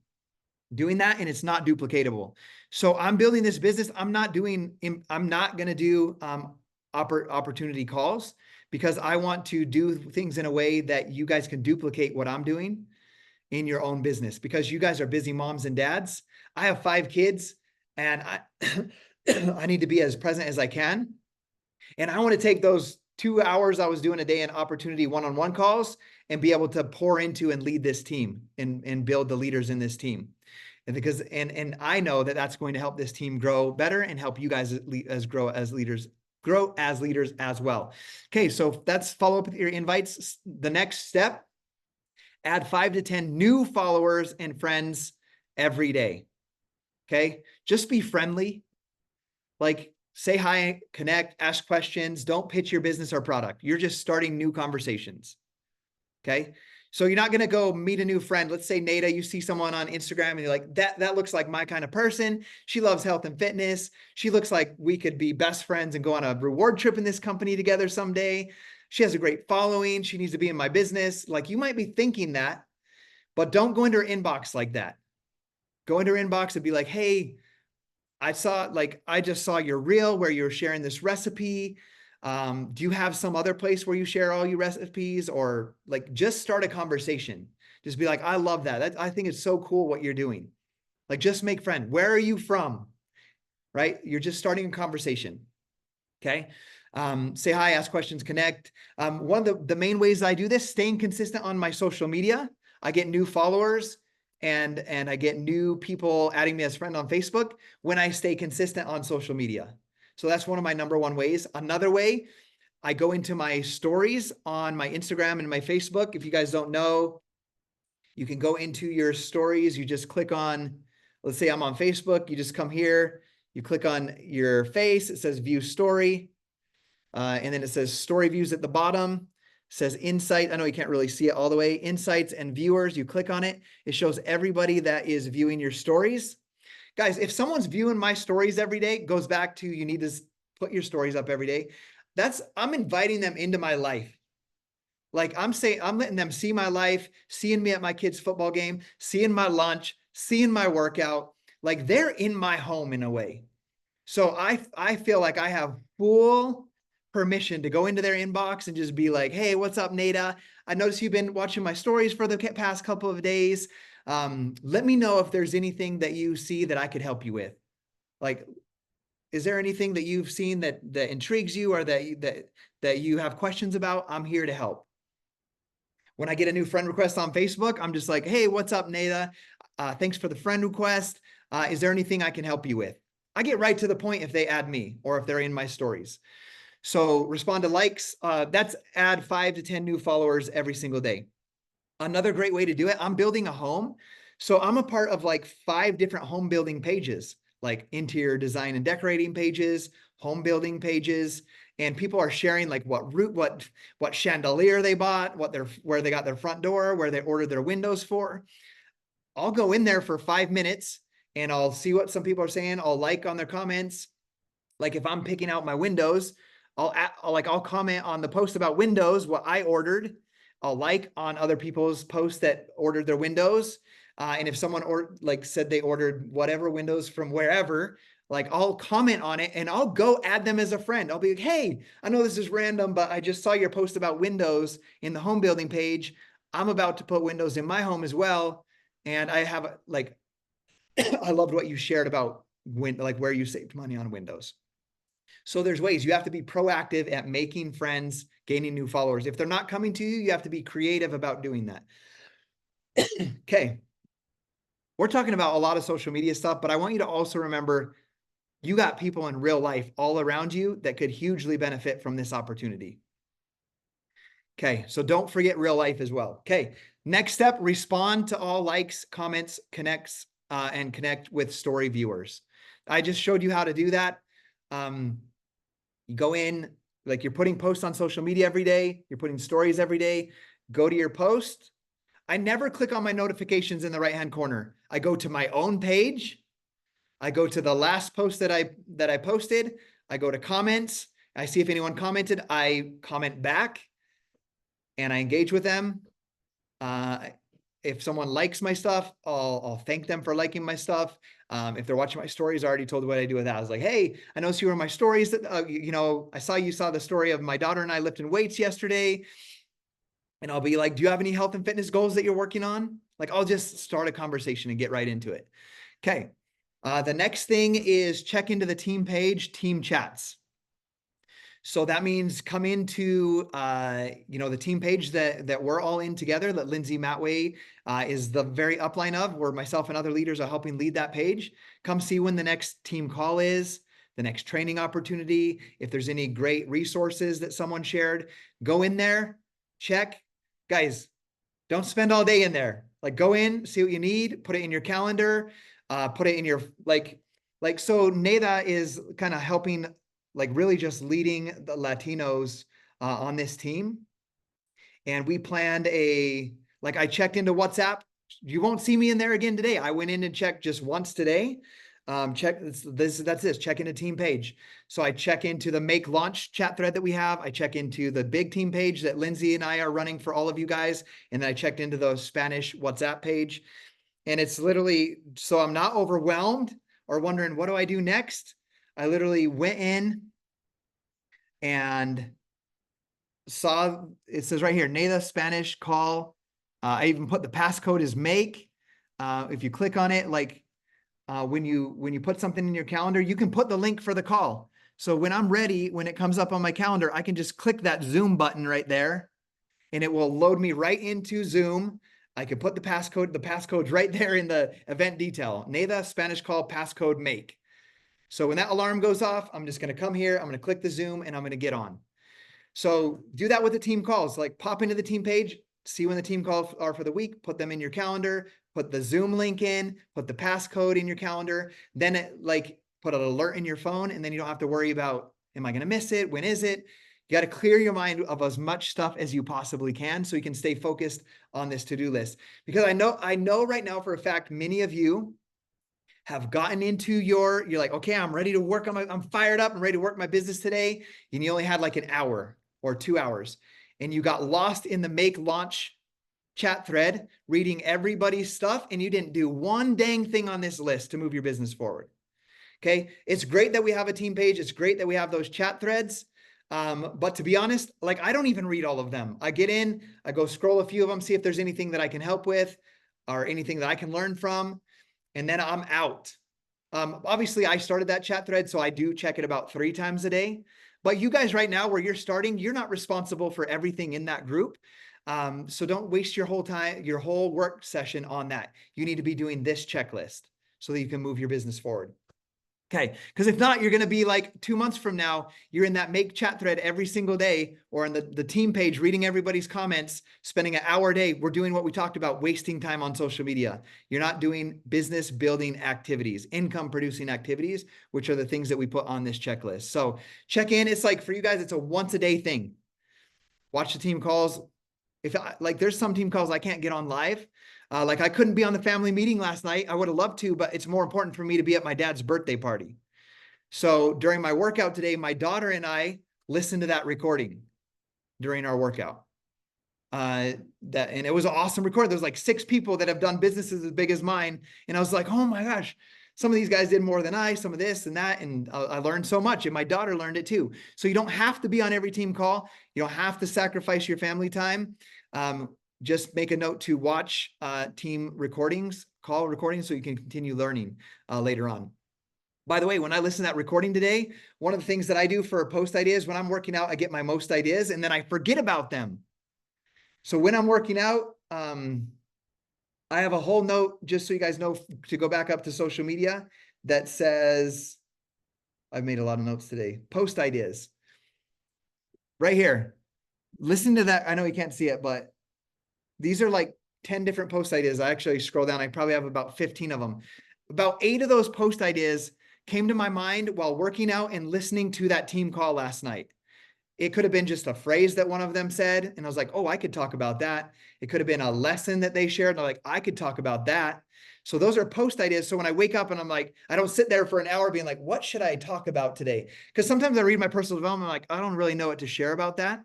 doing that, and it's not duplicatable. So I'm building this business. I'm not going to do opportunity calls, because I want to do things in a way that you guys can duplicate what I'm doing in your own business, because you guys are busy moms and dads. I have 5 kids, and I need to be as present as I can. And I want to take those 2 hours I was doing a day in opportunity one-on-one calls and be able to pour into and lead this team and build the leaders in this team. And because, and I know that that's going to help this team grow better and help you guys grow as leaders as well. Okay. So that's follow up with your invites. The next step, add 5 to 10 new followers and friends every day. Okay. Just be friendly. Like, say hi, connect, ask questions. Don't pitch your business or product. You're just starting new conversations. Okay. So you're not going to go meet a new friend. Let's say, Nada, you see someone on Instagram and you're like, that looks like my kind of person. She loves health and fitness. She looks like we could be best friends and go on a reward trip in this company together someday. She has a great following. She needs to be in my business. Like, you might be thinking that, but don't go into her inbox like that. Go into her inbox and be like, hey, I just saw your reel where you're sharing this recipe. Do you have some other place where you share all your recipes? Or like, just start a conversation. Just be like, I love that. I think it's so cool what you're doing. Like, just make friend. Where are you from? Right? You're just starting a conversation. Okay. Say hi, ask questions, connect. One of the main ways I do this, staying consistent on my social media. I get new followers and I get new people adding me as friend on Facebook when I stay consistent on social media. So that's one of my number one ways. Another way, I go into my stories on my Instagram and my Facebook. If you guys don't know, you can go into your stories. You just click on, let's say I'm on Facebook. You just come here, you click on your face. It says view story. And then it says story views at the bottom. Says insight. I know you can't really see it all the way. Insights and viewers. You click on it. It shows everybody that is viewing your stories. Guys, if someone's viewing my stories every day, it goes back to, you need to put your stories up every day. I'm inviting them into my life. Like, I'm letting them see my life, seeing me at my kids' football game, seeing my lunch, seeing my workout. Like, they're in my home in a way. So I feel like I have full permission to go into their inbox and just be like, hey, what's up, Nada? I noticed you've been watching my stories for the past couple of days. Let me know if there's anything that you see that I could help you with. Like, is there anything that you've seen that intrigues you or that you have questions about? I'm here to help. When I get a new friend request on Facebook, I'm just like, hey, what's up, Nada? Thanks for the friend request. Is there anything I can help you with? I get right to the point if they add me or if they're in my stories. So respond to likes. That's add 5 to 10 new followers every single day. Another great way to do it, I'm building a home. So I'm a part of like 5 different home building pages, like interior design and decorating pages, home building pages, and people are sharing like what chandelier they bought, where they got their front door, where they ordered their windows for. I'll go in there for 5 minutes and I'll see what some people are saying. I'll like on their comments. Like, if I'm picking out my windows, I'll comment on the post about windows, what I ordered. I'll like on other people's posts that ordered their windows. And if someone said they ordered whatever windows from wherever, like, I'll comment on it and I'll go add them as a friend. I'll be like, hey, I know this is random, but I just saw your post about windows in the home building page. I'm about to put windows in my home as well. And I have like, I loved what you shared about where you saved money on windows. So there's ways. You have to be proactive at making friends, gaining new followers. If they're not coming to you, you have to be creative about doing that. Okay. We're talking about a lot of social media stuff, but I want you to also remember, you got people in real life all around you that could hugely benefit from this opportunity. Okay. So don't forget real life as well. Okay. Next step, respond to all likes, comments, and connect with story viewers. I just showed you how to do that. You go in, like, you're putting posts on social media every day. You're putting stories every day. Go to your post. I never click on my notifications in the right-hand corner. I go to my own page. I go to the last post that I posted. I go to comments. I see if anyone commented. I comment back and I engage with them. If someone likes my stuff, I'll thank them for liking my stuff. If they're watching my stories, I already told what I do with that. I was like, hey, I noticed you were in my stories. That I saw you saw the story of my daughter and I lifting weights yesterday. And I'll be like, do you have any health and fitness goals that you're working on? Like, I'll just start a conversation and get right into it. Okay. The next thing is check into the team page, team chats. So that means come into, the team page that we're all in together, that Lindsay Matway is the very upline of, where myself and other leaders are helping lead that page. Come see when the next team call is, the next training opportunity. If there's any great resources that someone shared, go in there, check. Guys, don't spend all day in there. Like, go in, see what you need, put it in your calendar, put it in your, so Neda is kind of helping, like really just leading the Latinos on this team. And we planned I checked into WhatsApp. You won't see me in there again today. I went in and checked just once today. That's this, check into team page. So I check into the make launch chat thread that we have. I check into the big team page that Lindsay and I are running for all of you guys. And then I checked into the Spanish WhatsApp page. And it's literally, so I'm not overwhelmed or wondering, what do I do next? I literally went in and saw, it says right here, Neda Spanish call. I even put the passcode is make. If you click on it, when you put something in your calendar, you can put the link for the call. So when I'm ready, when it comes up on my calendar, I can just click that Zoom button right there and it will load me right into Zoom. I can put the passcode's right there in the event detail. Neda Spanish call passcode make. So when that alarm goes off, I'm just going to come here, I'm going to click the Zoom and I'm going to get on. So do that with the team calls, like pop into the team page, see when the team calls are for the week, put them in your calendar, put the Zoom link in, put the passcode in your calendar, then put an alert in your phone, and then you don't have to worry about, am I going to miss it? When is it? You got to clear your mind of as much stuff as you possibly can so you can stay focused on this to-do list. Because I know right now for a fact, many of you have gotten into you're like, okay, I'm ready to work on I'm fired up, I'm ready to work my business today. And you only had like an hour or 2 hours and you got lost in the make launch chat thread, reading everybody's stuff. And you didn't do one dang thing on this list to move your business forward. Okay. It's great that we have a team page. It's great that we have those chat threads. But to be honest, I don't even read all of them. I get in, I go scroll a few of them, see if there's anything that I can help with or anything that I can learn from. And then I'm out. Obviously, I started that chat thread, so I do check it about 3 times a day. But you guys right now, where you're starting, you're not responsible for everything in that group. So don't waste your whole work session on that. You need to be doing this checklist so that you can move your business forward. Okay, because if not, you're going to be like 2 months from now, you're in that make chat thread every single day or on the team page, reading everybody's comments, spending an hour a day. We're doing what we talked about, wasting time on social media. You're not doing business building activities, income producing activities, which are the things that we put on this checklist. So check in. It's like for you guys, it's a once a day thing. Watch the team calls. There's some team calls I can't get on live. I couldn't be on the family meeting last night. I would have loved to, but it's more important for me to be at my dad's birthday party. So during my workout today, my daughter and I listened to that recording during our workout. And it was an awesome recording. There was like 6 people that have done businesses as big as mine. And I was like, oh my gosh, some of these guys did more than I, some of this and that. And I learned so much and my daughter learned it too. So you don't have to be on every team call. You don't have to sacrifice your family time. Just make a note to watch team recordings, call recordings, so you can continue learning later on. By the way, when I listen to that recording today, one of the things that I do for post ideas, when I'm working out, I get my most ideas and then I forget about them. So when I'm working out, I have a whole note, just so you guys know, to go back up to social media that says, I've made a lot of notes today, post ideas. Right here. Listen to that. I know you can't see it, but these are like 10 different post ideas. I actually scroll down. I probably have about 15 of them. About 8 of those post ideas came to my mind while working out and listening to that team call last night. It could have been just a phrase that one of them said, and I was like, oh, I could talk about that. It could have been a lesson that they shared, and I'm like, I could talk about that. So those are post ideas. So when I wake up and I'm like, I don't sit there for an hour being like, what should I talk about today? Because sometimes I read my personal development, I'm like, I don't really know what to share about that.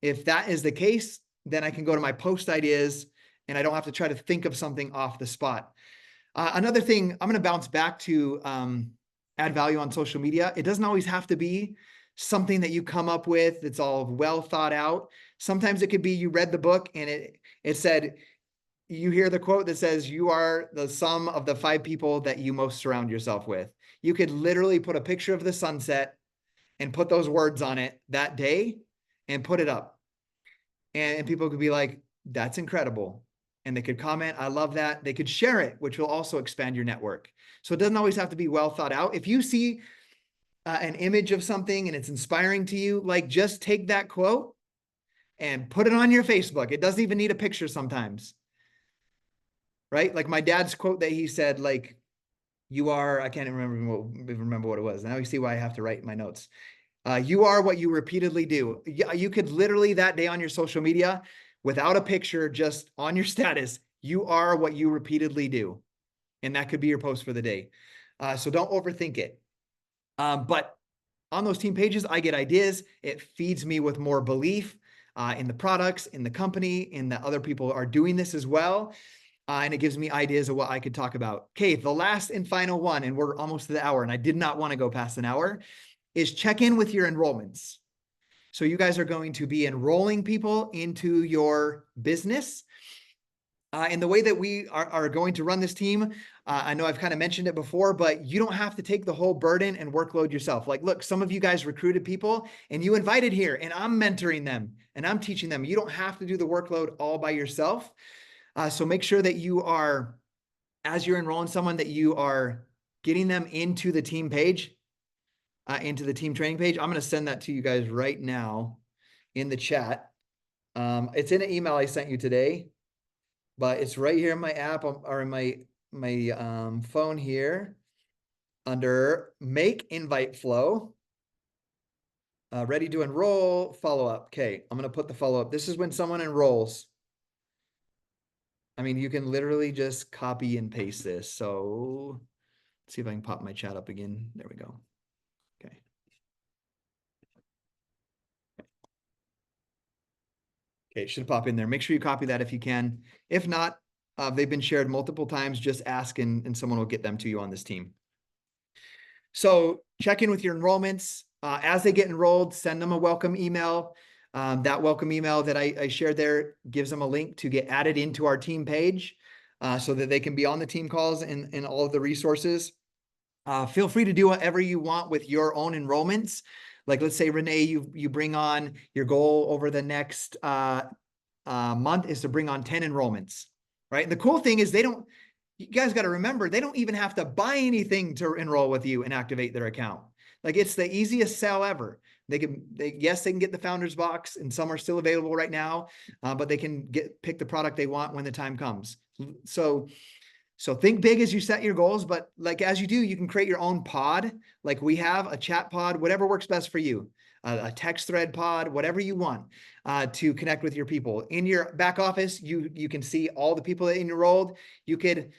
If that is the case, then I can go to my post ideas and I don't have to try to think of something off the spot. Another thing, I'm going to bounce back to add value on social media. It doesn't always have to be something that you come up with that's all well thought out. Sometimes it could be you read the book and it said, you hear the quote that says, you are the sum of the 5 people that you most surround yourself with. You could literally put a picture of the sunset and put those words on it that day and put it up. And people could be like, that's incredible. And they could comment, I love that. They could share it, which will also expand your network. So it doesn't always have to be well thought out. If you see an image of something and it's inspiring to you, like just take that quote and put it on your Facebook. It doesn't even need a picture sometimes, right? Like my dad's quote that he said, like, you are, I can't remember what it was. Now you see why I have to write my notes. You are what you repeatedly do. You could literally that day on your social media, without a picture, just on your status, you are what you repeatedly do. And that could be your post for the day. So don't overthink it. But on those team pages, I get ideas. It feeds me with more belief in the products, in the company, in that other people are doing this as well. And it gives me ideas of what I could talk about. Okay, the last and final one, and we're almost to the hour, and I did not want to go past an hour, is check in with your enrollments. So you guys are going to be enrolling people into your business. And the way that we are going to run this team, I know I've kind of mentioned it before, but you don't have to take the whole burden and workload yourself. Like, look, some of you guys recruited people and you invited here and I'm mentoring them and I'm teaching them. You don't have to do the workload all by yourself. So make sure that you are, as you're enrolling someone, that you are getting them into the team page, into the team training page. I'm going to send that to you guys right now in the chat. It's in an email I sent you today, but it's right here in my app or in my phone here under make invite flow. Ready to enroll, follow up. Okay, I'm going to put the follow up. This is when someone enrolls. I mean, you can literally just copy and paste this. So let's see if I can pop my chat up again. There we go. Okay. Okay, it should pop in there. Make sure you copy that if you can. If not, they've been shared multiple times. Just ask and someone will get them to you on this team. So check in with your enrollments. As they get enrolled, send them a welcome email. That welcome email that I shared there gives them a link to get added into our team page so that they can be on the team calls and all of the resources. Feel free to do whatever you want with your own enrollments. Like, let's say, Renee, you bring on your goal over the next month is to bring on 10 enrollments, right? And the cool thing is you guys got to remember, they don't even have to buy anything to enroll with you and activate their account. Like, it's the easiest sell ever. Yes, they can get the founders box and some are still available right now, but they can pick the product they want when the time comes. So think big as you set your goals, but like as you do, you can create your own pod. Like we have a chat pod, whatever works best for you, a text thread pod, whatever you want to connect with your people. In your back office, you can see all the people that enrolled. You could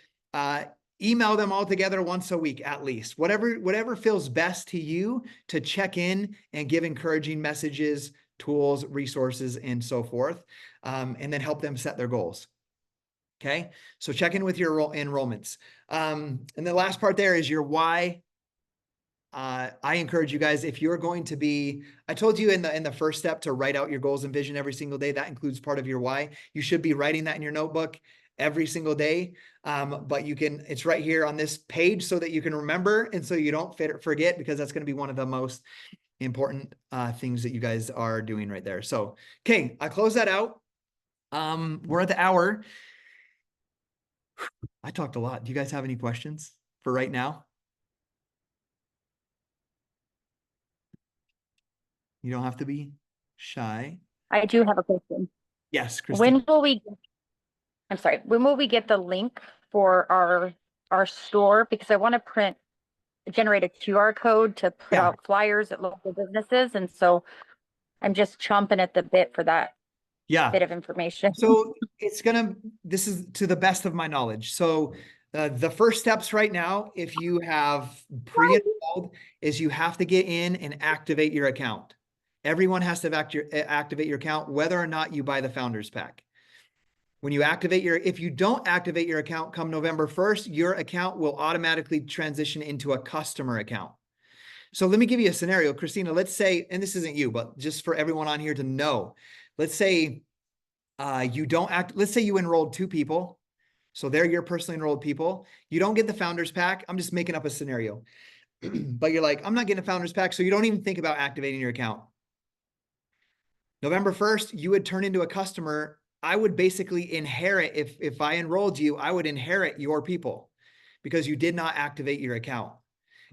email them all together once a week at least. Whatever feels best to you to check in and give encouraging messages, tools, resources, and so forth, and then help them set their goals. Okay, so check in with your enrollments. And the last part there is your why. I encourage you guys, if you're going to be, I told you in the first step to write out your goals and vision every single day. That includes part of your why. You should be writing that in your notebook every single day. But it's right here on this page so that you can remember and so you don't forget, because that's going to be one of the most important things that you guys are doing right there. So, okay, I close that out. We're at the hour. I talked a lot. Do you guys have any questions for right now? You don't have to be shy. I do have a question. Yes, Christine. When will we get the link for our store? Because I want to generate a QR code to put out flyers at local businesses. And so I'm just chomping at the bit for that Yeah. bit of information. So this is to the best of my knowledge. So the first steps right now, if you have pre-enrolled, is you have to get in and activate your account. Everyone has to activate your account, whether or not you buy the Founders Pack. When you if you don't activate your account come November 1st, your account will automatically transition into a customer account. So let me give you a scenario, Christina. Let's say, and this isn't you, but just for everyone on here to know, let's say let's say you enrolled 2 people. So they're your personally enrolled people. You don't get the Founders Pack. I'm just making up a scenario. But you're like, I'm not getting a Founders Pack. So you don't even think about activating your account. November 1st, you would turn into a customer. I would basically inherit, if I enrolled you, I would inherit your people because you did not activate your account.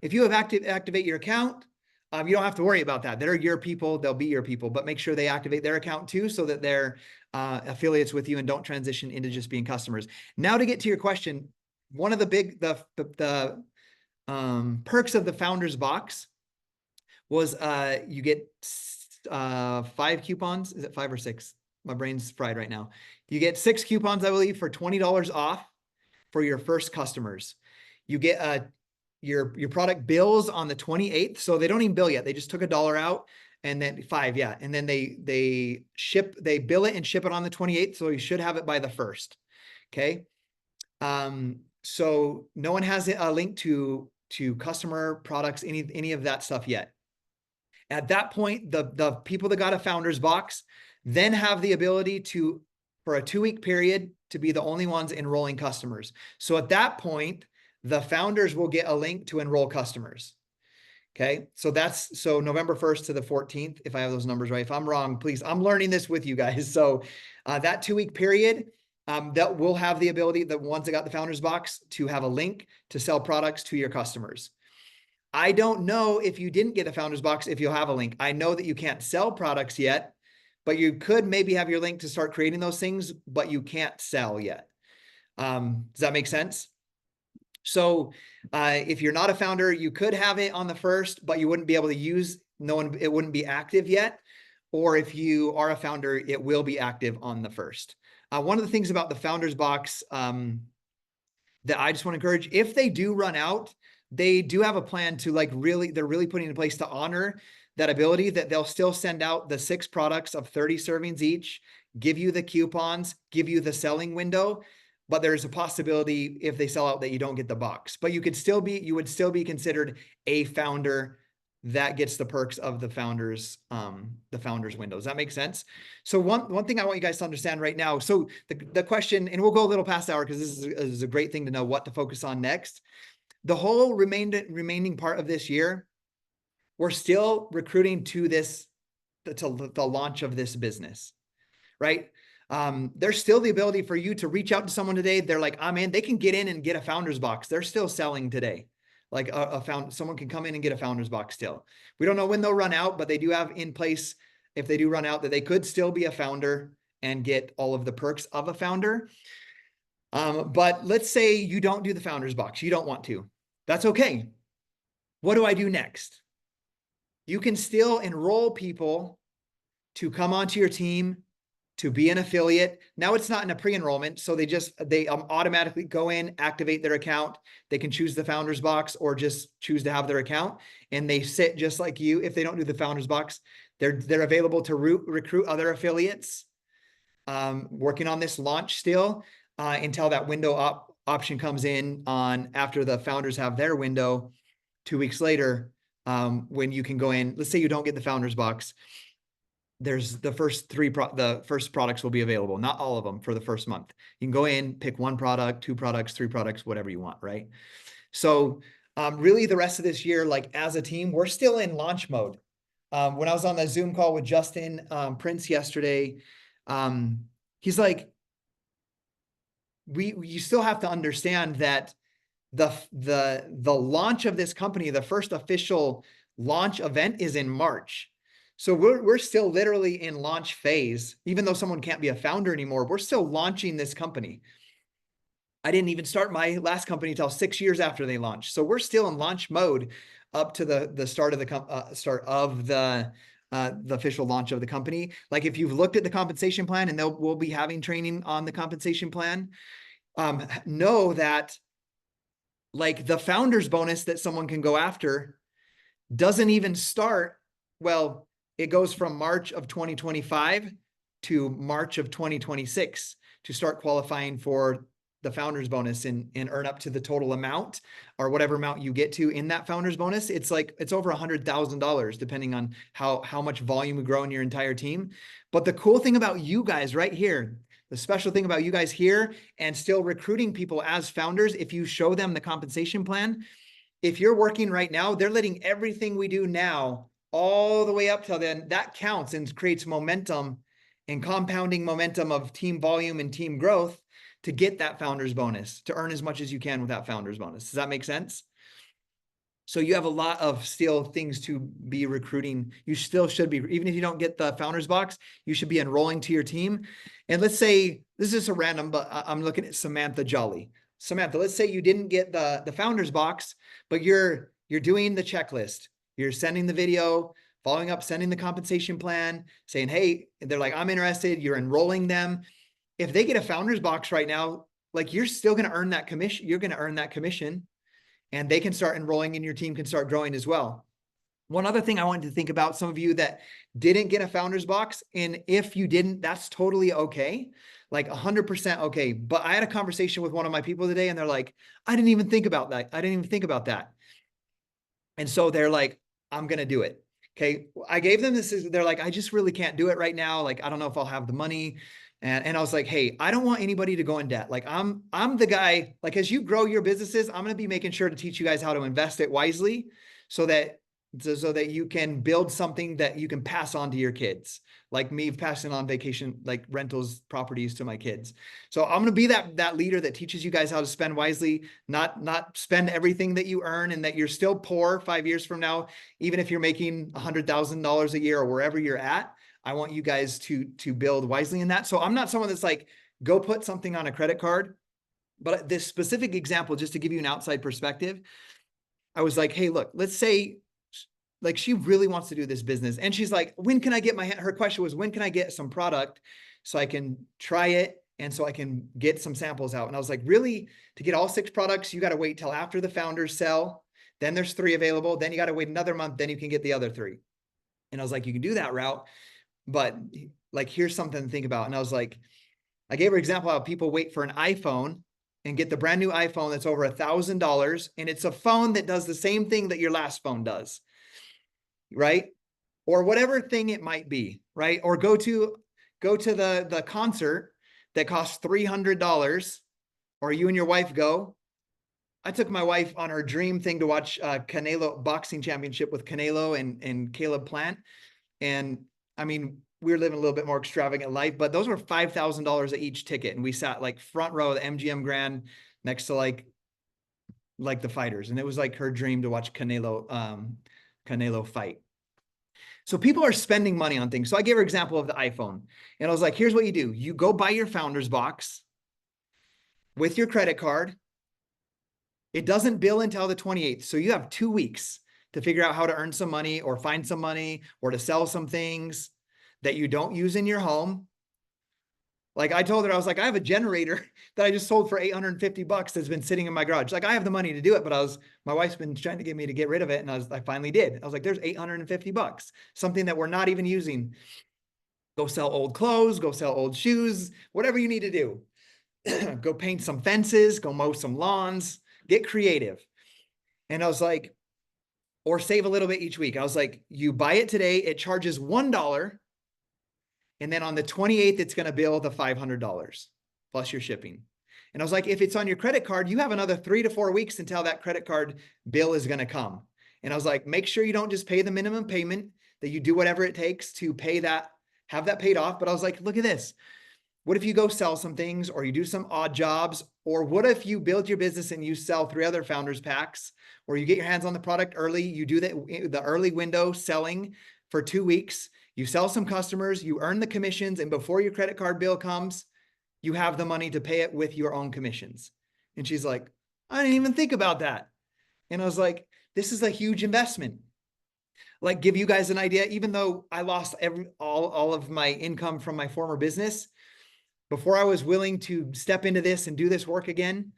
If you have activate your account, you don't have to worry about that. They're your people, they'll be your people, but make sure they activate their account too so that they're affiliates with you and don't transition into just being customers. Now to get to your question, one of the big, perks of the Founders Box was you get 5 coupons. Is it 5 or 6? My brain's fried right now. You get 6 coupons, I believe, for $20 off for your first customers. You get your product bills on the 28th. So they don't even bill yet. They just took $1 out and then 5. Yeah. And then they bill it and ship it on the 28th. So you should have it by the 1st. Okay. So no one has a link to customer products, any of that stuff yet. At that point, the people that got a Founders Box then have the ability to, for a 2-week period, to be the only ones enrolling customers. So at that point, the founders will get a link to enroll customers. Okay. So November 1st to the 14th, if I have those numbers right. If I'm wrong, please, I'm learning this with you guys. So that 2-week period, that will have the ability, the ones that got the Founders Box, to have a link to sell products to your customers. I don't know if you didn't get a Founders Box, if you'll have a link. I know that you can't sell products yet, but you could maybe have your link to start creating those things, but you can't sell yet. Does that make sense? So if you're not a founder, you could have it on the 1st, but you wouldn't be able to use, it wouldn't be active yet. Or if you are a founder, it will be active on the 1st. One of the things about the Founders Box that I just want to encourage, if they do run out, they do have a plan to they're really putting in place to honor that ability, that they'll still send out the 6 products of 30 servings each, give you the coupons, give you the selling window, but there's a possibility if they sell out that you don't get the box, but you would still be considered a founder that gets the perks of the founders window. Does that make sense? So one thing I want you guys to understand right now. So the question, and we'll go a little past the hour because this is a great thing to know what to focus on next. The whole remaining part of this year, we're still recruiting to the launch of this business, right? There's still the ability for you to reach out to someone today. They're like, I'm in, they can get in and get a Founders Box. They're still selling today. Like someone can come in and get a Founders Box still. We don't know when they'll run out, but they do have in place, if they do run out, that they could still be a founder and get all of the perks of a founder. But let's say you don't do the Founders Box. You don't want to. That's okay. What do I do next? You can still enroll people to come onto your team, to be an affiliate. Now it's not in a pre-enrollment, so they automatically go in, activate their account. They can choose the Founders Box or just choose to have their account, and they sit just like you. If they don't do the Founders Box, they're available to recruit other affiliates, working on this launch still until that window option comes in on after the founders have their window 2 weeks later, when you can go in. Let's say you don't get the Founders Box. There's the first the first products will be available, not all of them, for the first month. You can go in, pick 1 product, 2 products, 3 products, whatever you want, right? So really the rest of this year, like as a team, we're still in launch mode. When I was on the Zoom call with Justin Prince yesterday, he's like, you still have to understand that the launch of this company, the first official launch event, is in March. So we're still literally in launch phase. Even though someone can't be a founder anymore, we're still launching this company. I didn't even start my last company until 6 years after they launched. So we're still in launch mode up to the start of the official launch of the company. Like if you've looked at the compensation plan, and we'll be having training on the compensation plan, know that like the founder's bonus that someone can go after doesn't even start. Well, it goes from March of 2025 to March of 2026 to start qualifying for the founder's bonus and earn up to the total amount or whatever amount you get to in that founder's bonus. It's like, it's over $100,000 depending on how much volume you grow in your entire team. But the cool thing about you guys right here, the special thing about you guys here and still recruiting people as founders, if you show them the compensation plan, if you're working right now, they're letting everything we do now all the way up till then, that counts and creates momentum and compounding momentum of team volume and team growth to get that founder's bonus, to earn as much as you can with that founder's bonus. Does that make sense? So you have a lot of still things to be recruiting. You still should be, even if you don't get the founder's box, you should be enrolling to your team. And let's say, this is a random, but I'm looking at Samantha Jolly. Samantha, let's say you didn't get the founder's box, but you're doing the checklist. You're sending the video, following up, sending the compensation plan, saying, hey, they're like, I'm interested. You're enrolling them. If they get a founder's box right now, like you're still going to earn that commission. You're going to earn that commission and they can start enrolling and your team can start growing as well. One other thing I wanted to think about, some of you that didn't get a founder's box, and if you didn't, that's totally okay. Like 100% okay. But I had a conversation with one of my people today and they're like, I didn't even think about that. I didn't even think about that. And so they're like, I'm going to do it. Okay. I gave them this, they're like, I just really can't do it right now. Like, I don't know if I'll have the money. And I was like, hey, I don't want anybody to go in debt. Like I'm the guy, like, as you grow your businesses, I'm going to be making sure to teach you guys how to invest it wisely so that you can build something that you can pass on to your kids, like me passing on vacation, like rentals, properties to my kids. So I'm going to be that leader that teaches you guys how to spend wisely, not spend everything that you earn and that you're still poor 5 years from now, even if you're making $100,000 a year or wherever you're at. I want you guys to build wisely in that. So I'm not someone that's like, go put something on a credit card. But this specific example, just to give you an outside perspective, I was like, hey, look, let's say like she really wants to do this business. And she's like, when can I get her question was, when can I get some product so I can try it and so I can get some samples out? And I was like, really, to get all 6 products, you got to wait till after the founders sell. Then there's 3 available. Then you got to wait another month. Then you can get the other 3. And I was like, you can do that route, but like, here's something to think about. And I was like, I gave her an example how people wait for an iPhone and get the brand new iPhone that's over $1,000. And it's a phone that does the same thing that your last phone does, right? Or whatever thing it might be, right? Or go to the concert that costs $300, or you and your wife go. I took my wife on her dream thing to watch Canelo boxing championship with Canelo and Caleb Plant. And I mean, we were living a little bit more extravagant life, but those were $5,000 at each ticket. And we sat like front row of the MGM Grand next to like the fighters. And it was like her dream to watch Canelo fight. So people are spending money on things. So I gave her an example of the iPhone. And I was like, here's what you do. You go buy your founder's box with your credit card. It doesn't bill until the 28th. So you have 2 weeks to figure out how to earn some money or find some money or to sell some things that you don't use in your home. Like I told her, I was like, I have a generator that I just sold for $850 that's been sitting in my garage. Like I have the money to do it, but my wife's been trying to get me to get rid of it. And I finally did. I was like, there's $850, something that we're not even using. Go sell old clothes, go sell old shoes, whatever you need to do. Go paint some fences, go mow some lawns, get creative. And I was like, or save a little bit each week. I was like, you buy it today, it charges $1. And then on the 28th, it's going to bill the $500 plus your shipping. And I was like, if it's on your credit card, you have another 3 to 4 weeks until that credit card bill is going to come. And I was like, make sure you don't just pay the minimum payment, that you do whatever it takes to pay that, have that paid off. But I was like, look at this. What if you go sell some things, or you do some odd jobs? Or what if you build your business and you sell 3 other founders packs, or you get your hands on the product early, you do the early window selling for 2 weeks, you sell some customers, you earn the commissions, and before your credit card bill comes, you have the money to pay it with your own commissions. And she's like, I didn't even think about that. And I was like, this is a huge investment. like give you guys an idea, even though I lost all of my income from my former business, before I was willing to step into this and do this work again,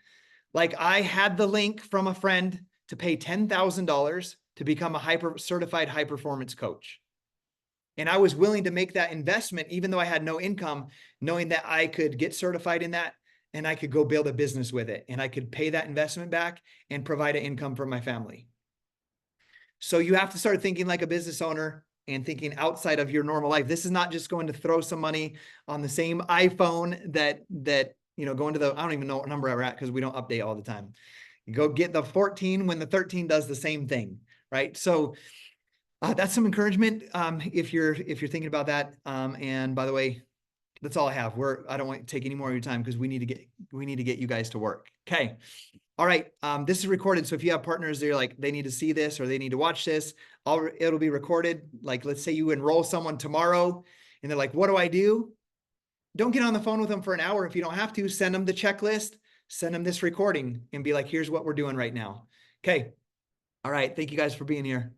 like I had the link from a friend to pay $10,000 to become a certified high performance coach. And I was willing to make that investment, even though I had no income, knowing that I could get certified in that and I could go build a business with it and I could pay that investment back and provide an income for my family. So you have to start thinking like a business owner and thinking outside of your normal life. This is not just going to throw some money on the same iPhone that going to the, I don't even know what number we're at because we don't update all the time. You go get the 14 when the 13 does the same thing, right? So that's some encouragement if you're thinking about that. And by the way, that's all I have. I don't want to take any more of your time because we need to get you guys to work. Okay. All right. This is recorded. So if you have partners that are like, they need to see this or they need to watch this, it'll be recorded. Like, let's say you enroll someone tomorrow and they're like, what do I do? Don't get on the phone with them for an hour. If you don't have to, send them the checklist, send them this recording and be like, here's what we're doing right now. Okay. All right. Thank you guys for being here.